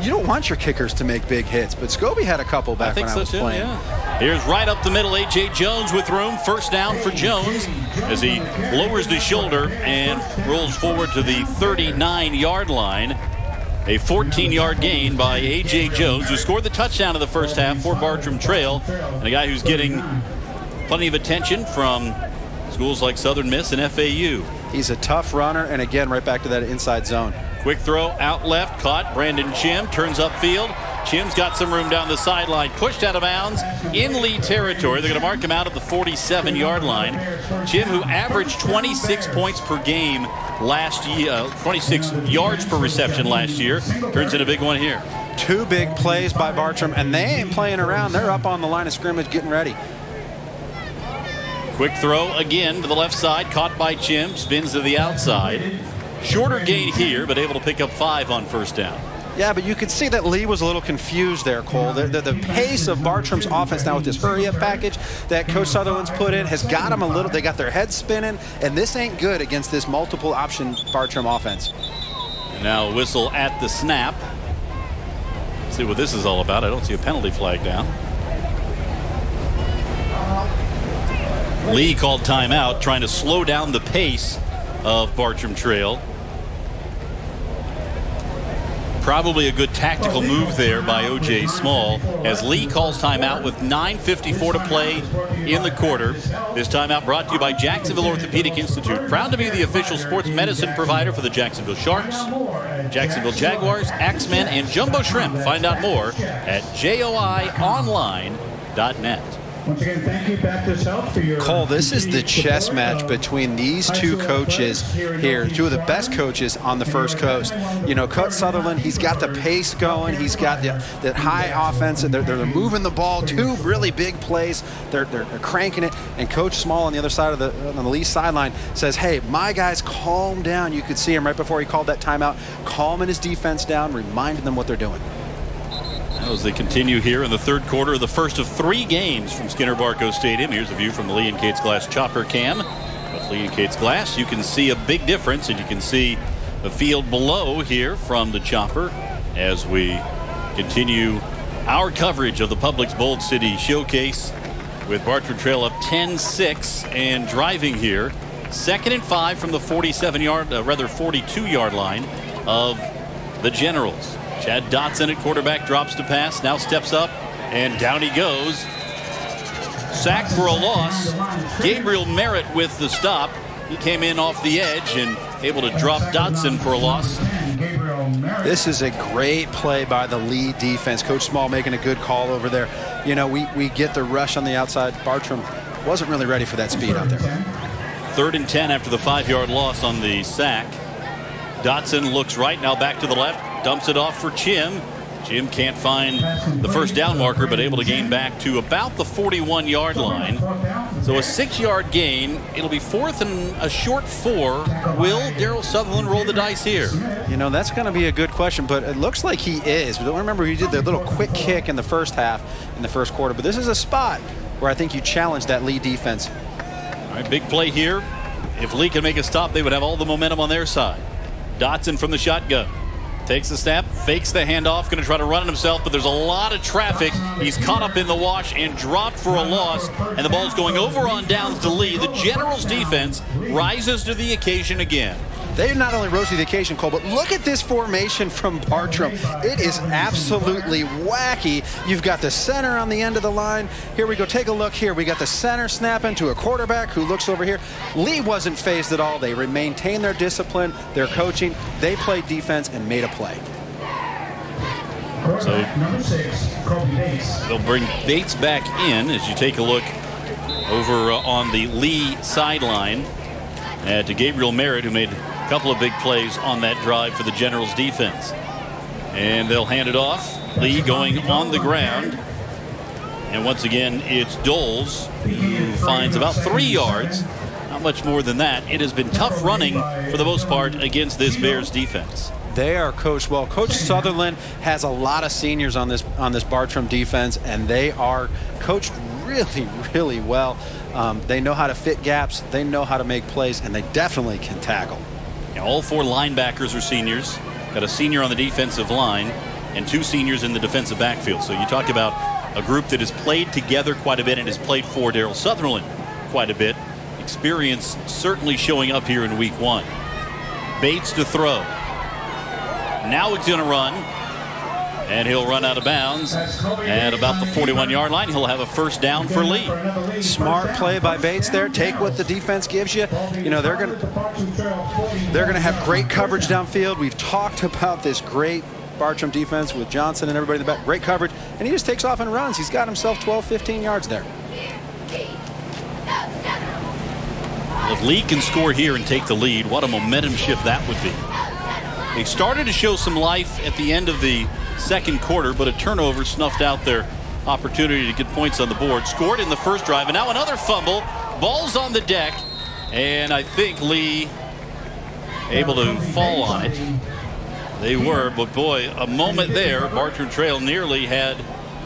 You don't want your kickers to make big hits, but Scobie had a couple back when I was playing. Yeah. Here's right up the middle, A.J. Jones with room. First down for Jones as he lowers the shoulder and rolls forward to the 39-yard line. A 14-yard gain by A.J. Jones, who scored the touchdown in the first half for Bartram Trail, and a guy who's getting plenty of attention from schools like Southern Miss and FAU. He's a tough runner, and again, right back to that inside zone. Quick throw out left, caught. Brandon Chim turns upfield. Chim's got some room down the sideline, pushed out of bounds in Lee territory. They're going to mark him out at the 47-yard line. Chim, who averaged 26 points per game last year, 26 yards per reception last year, turns in a big one here. Two big plays by Bartram, and they ain't playing around. They're up on the line of scrimmage getting ready. Quick throw again to the left side, caught by Chim, spins to the outside. Shorter gain here, but able to pick up 5 on first down. Yeah, but you could see that Lee was a little confused there, Cole. The pace of Bartram's offense now with this hurry-up package that Coach Sutherland's put in has got them a little. They got their heads spinning, and this ain't good against this multiple-option Bartram offense. Now a whistle at the snap. Let's see what this is all about. I don't see a penalty flag down. Lee called timeout, trying to slow down the pace of Bartram Trail. Probably a good tactical move there by O.J. Small as Lee calls timeout with 9:54 to play in the quarter. This timeout brought to you by Jacksonville Orthopedic Institute. Proud to be the official sports medicine provider for the Jacksonville Sharks, Jacksonville Jaguars, Axemen, and Jumbo Shrimp. Find out more at joionline.net. Once again, thank you, Baptist Health, for your... Cole, this is the chess match between these two coaches here, two of the best coaches on the First Coast. You know, Coach Sutherland, he's got the pace going, he's got the high offense, and they're moving the ball, two really big plays, they're cranking it, and Coach Small on the other side of on the Lee sideline says, hey, my guys, calm down. You could see him right before he called that timeout, calming his defense down, reminding them what they're doing. As they continue here in the third quarter, the first of 3 games from Skinner Barco Stadium. Here's a view from the Lee and Kate's Glass chopper cam. With Lee and Kate's Glass, you can see a big difference, and you can see the field below here from the chopper. as we continue our coverage of the Publix Bold City Showcase with Bartram Trail up 10-6 and driving here. 2nd and 5 from the 42-yard line of the Generals. Chad Dotson at quarterback drops to pass, now steps up, and down he goes. Sacked for a loss. Gabriel Merritt with the stop. He came in off the edge and able to drop Dotson for a loss. This is a great play by the Lee defense. Coach Small making a good call over there. You know, we get the rush on the outside. Bartram wasn't really ready for that speed out there. 3rd and 10 after the 5-yard loss on the sack. Dotson looks right, now back to the left, dumps it off for Chim. Jim can't find the first down marker, but able to gain back to about the 41-yard line. So a 6-yard gain. It'll be 4th and a short 4. Will Daryl Sutherland roll the dice here? You know, that's going to be a good question, but it looks like he is. Don't remember he did the little quick kick in the first half, in the first quarter, but this is a spot where I think you challenge that Lee defense. All right, big play here. If Lee can make a stop, they would have all the momentum on their side. Dotson from the shotgun. Takes the snap, fakes the handoff, going to try to run it himself, but there's a lot of traffic. He's caught up in the wash and dropped for a loss, and the ball's going over on downs to Lee. The Generals defense rises to the occasion again. They not only rose to the occasion, Cole, but look at this formation from Bartram. It is absolutely wacky. You've got the center on the end of the line. Here we go. Take a look here. We got the center snapping to a quarterback who looks over here. Lee wasn't phased at all. They maintained their discipline, their coaching. They played defense and made a play. So number 6, Kobe Bates. They'll bring Bates back in as you take a look over on the Lee sideline to Gabriel Merritt, who made a couple of big plays on that drive for the Generals defense. And they'll hand it off. Lee going on the ground. And once again, it's Doles who finds about 3 yards. Not much more than that. It has been tough running for the most part against this Bears defense. They are coached well. Coach Sutherland has a lot of seniors on this Bartram defense, and they are coached really, really well. They know how to fit gaps. They know how to make plays, and they definitely can tackle. Now, all 4 linebackers are seniors. Got a senior on the defensive line and 2 seniors in the defensive backfield. So you talk about a group that has played together quite a bit and has played for Daryl Sutherland quite a bit. Experience certainly showing up here in week 1. Bates to throw. Now it's going to run. And he'll run out of bounds at about the 41-yard line. He'll have a first down for Lee. Smart play by Bates there. Take what the defense gives you. You know, they're going to have great coverage downfield. We've talked about this great Bartram defense with Johnson and everybody in the back. Great coverage. And he just takes off and runs. He's got himself 12, 15 yards there. If Lee can score here and take the lead, what a momentum shift that would be. They started to show some life at the end of the second quarter, but a turnover snuffed out their opportunity to get points on the board. Scored in the first drive, and now another fumble. Ball's on the deck, and I think Lee able to fall on it. They were, but boy, a moment there. Bartram Trail nearly had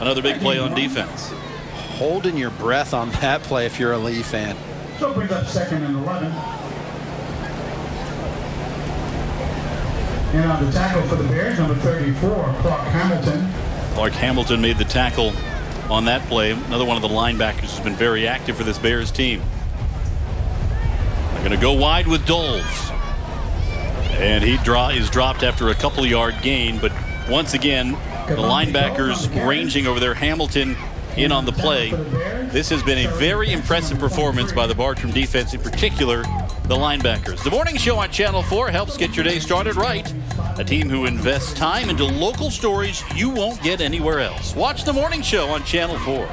another big play on defense. Holding your breath on that play if you're a Lee fan. So bring up 2nd and 11. And on the tackle for the Bears, number 34, Clark Hamilton. Clark Hamilton made the tackle on that play. Another one of the linebackers who's been very active for this Bears team. They're going to go wide with Doles. And he is dropped after a couple-yard gain. But once again, the linebackers ranging over there. Hamilton in on the play. This has been a very impressive performance by the Bartram defense, in particular the linebackers. The morning show on Channel 4 helps get your day started right. A team who invests time into local stories you won't get anywhere else. Watch the morning show on Channel 4.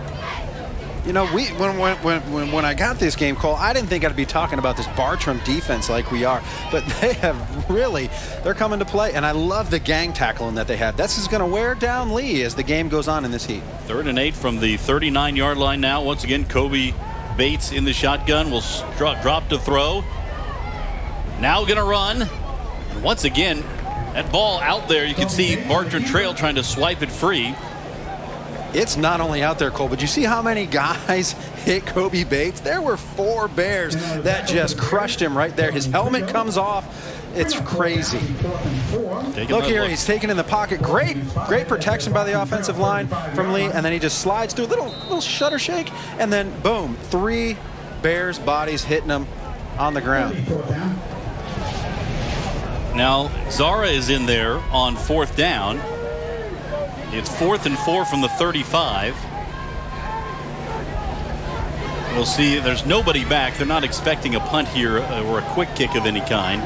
You know, when I got this game, Cole, I didn't think I'd be talking about this Bartram defense like we are, but they have really, they're coming to play, and I love the gang tackling that they have. This is going to wear down Lee as the game goes on in this heat. 3rd and 8 from the 39-yard line now. Once again, Kobe Bates in the shotgun will drop to throw. Now going to run. And once again, that ball out there, you can see Bartram Trail trying to swipe it free. It's not only out there, Cole, but you see how many guys hit Kobe Bates? There were 4 Bears that just crushed him right there. His helmet comes off. It's crazy. Look here, he's taken in the pocket. Great protection by the offensive line from Lee, and then he just slides through a little shutter shake, and then boom, 3 Bears bodies hitting him on the ground. Now Zara is in there on 4th down. It's 4th and 4 from the 35. We'll see. There's nobody back. They're not expecting a punt here or a quick kick of any kind.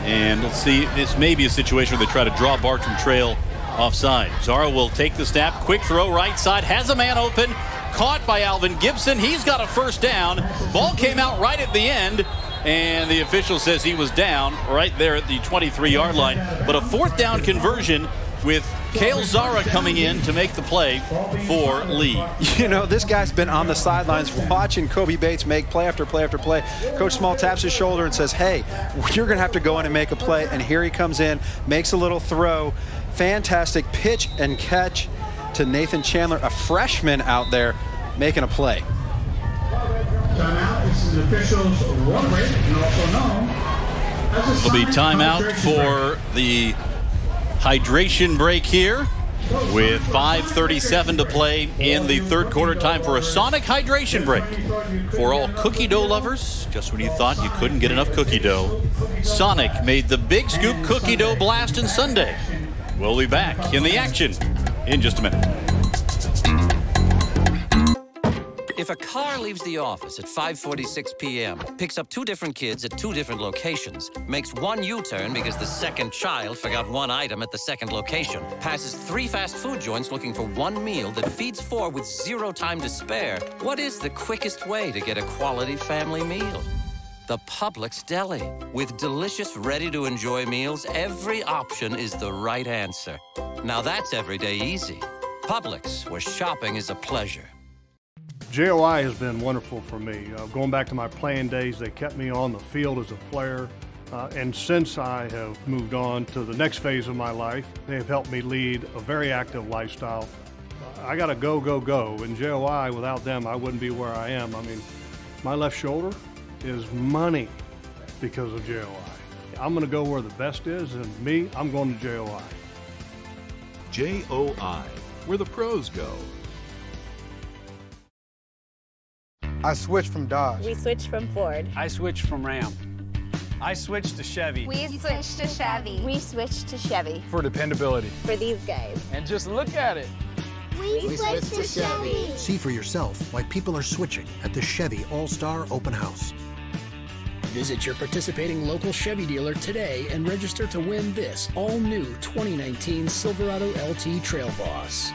And let's see. This may be a situation where they try to draw Bartram Trail offside. Zara will take the snap. Quick throw right side. Has a man open. Caught by Alvin Gibson. He's got a first down. Ball came out right at the end. And the official says he was down right there at the 23-yard line. But a 4th down conversion with Kale Zara coming in to make the play for Lee. You know, this guy's been on the sidelines watching Kobe Bates make play after play after play. Coach Small taps his shoulder and says, hey, you're going to have to go in and make a play. And here he comes in, makes a little throw. Fantastic pitch and catch to Nathan Chandler, a freshman out there making a play. Timeout. This is officials' water break, and also known as a It'll be timeout for the hydration break here with 5:37 to play in the 3rd quarter. Time for a Sonic hydration break. For all cookie dough lovers, just when you thought you couldn't get enough cookie dough, Sonic made the Big Scoop Cookie Dough Blast in Sunday. We'll be back in the action in just a minute. If a car leaves the office at 5:46 p.m., picks up 2 different kids at 2 different locations, makes 1 U-turn because the second child forgot 1 item at the second location, passes 3 fast food joints looking for 1 meal that feeds 4 with 0 time to spare, what is the quickest way to get a quality family meal? The Publix Deli. With delicious, ready-to-enjoy meals, every option is the right answer. Now that's everyday easy. Publix, where shopping is a pleasure. JOI has been wonderful for me. Going back to my playing days, they kept me on the field as a player. And since I have moved on to the next phase of my life, they have helped me lead a very active lifestyle. I got to go, go, go. And JOI, without them, I wouldn't be where I am. I mean, my left shoulder is money because of JOI. I'm going to go where the best is, and me, I'm going to JOI. JOI, where the pros go. I switched from Dodge. We switched from Ford. I switched from Ram. I switched to Chevy. We switched to Chevy. We switched to Chevy. For dependability. For these guys. And just look at it. We switched to Chevy. See for yourself why people are switching at the Chevy All-Star Open House. Visit your participating local Chevy dealer today and register to win this all-new 2019 Silverado LT Trail Boss.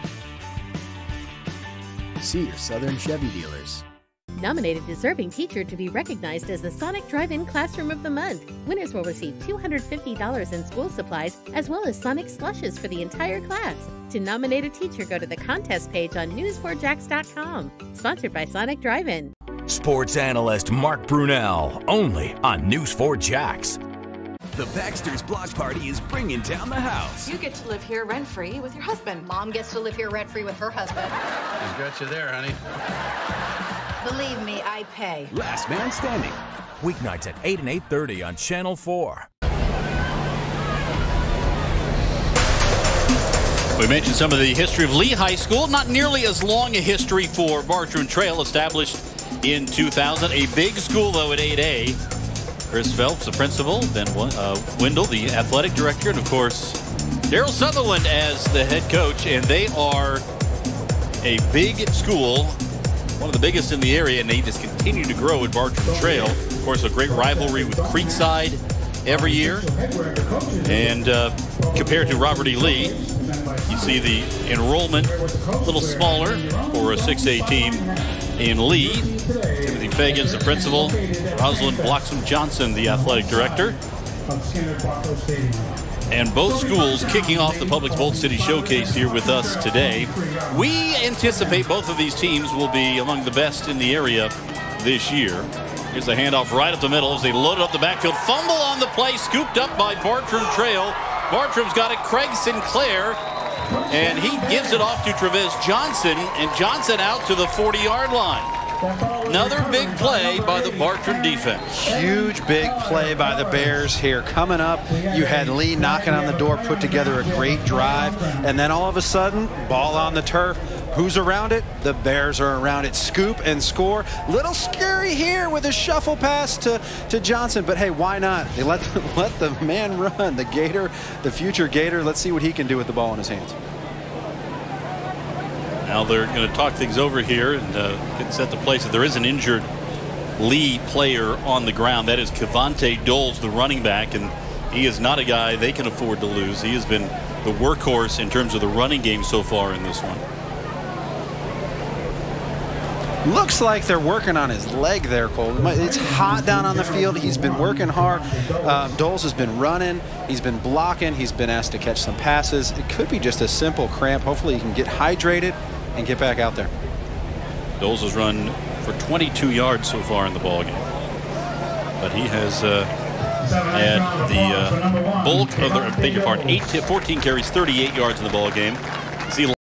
See your Southern Chevy dealers. Nominated deserving teacher to be recognized as the Sonic Drive-In Classroom of the Month. Winners will receive $250 in school supplies as well as Sonic slushes for the entire class. To nominate a teacher, go to the contest page on news4jax.com. Sponsored by Sonic Drive-In. Sports analyst Mark Brunell, only on News 4 Jax. The Baxter's Block Party is bringing down the house. You get to live here rent-free with your husband. Mom gets to live here rent-free with her husband. I've got you there, honey. Believe me, I pay. Last Man Standing. Weeknights at 8 and 8:30 on Channel 4. We mentioned some of the history of Lee High School. Not nearly as long a history for Bartram Trail, established in 2000. A big school, though, at 8A. Chris Phelps, the principal, Ben Wendell, the athletic director, and, of course, Daryl Sutherland as the head coach. And they are a big school, one of the biggest in the area, and they just continue to grow at Bartram Trail. Of course, a great rivalry with Creekside every year. And compared to Robert E. Lee, you see the enrollment a little smaller for a 6A team in Lee. Timothy Fagan's the principal. Rosalind Bloxham Johnson, the athletic director. And both schools kicking off the Publix Bolt City Showcase here with us today. We anticipate both of these teams will be among the best in the area this year. Here's a handoff right up the middle as they loaded up the backfield. Fumble on the play, scooped up by Bartram Trail. Bartram's got it, Craig Sinclair, and he gives it off to Travis Johnson, and Johnson out to the 40-yard line. Another big play by the Bartram defense. Huge big play by the Bears here. Coming up, you had Lee knocking on the door, put together a great drive, and then all of a sudden, ball on the turf. Who's around it? The Bears are around it. Scoop and score. Little scary here with a shuffle pass to Johnson, but hey, why not? They let the man run. The Gator, the future Gator. Let's see what he can do with the ball in his hands. Now they're going to talk things over here and get set the place. There is an injured Lee player on the ground. That is Cavante Doles, the running back, and he is not a guy they can afford to lose. He has been the workhorse in terms of the running game so far in this one. Looks like they're working on his leg there, Cole. It's hot down on the field. He's been working hard. Doles has been running. He's been blocking. He's been asked to catch some passes. It could be just a simple cramp. Hopefully he can get hydrated and get back out there. Doles has run for 22 yards so far in the ball game. But he has had the bulk of the, 14 carries, 38 yards in the ball game.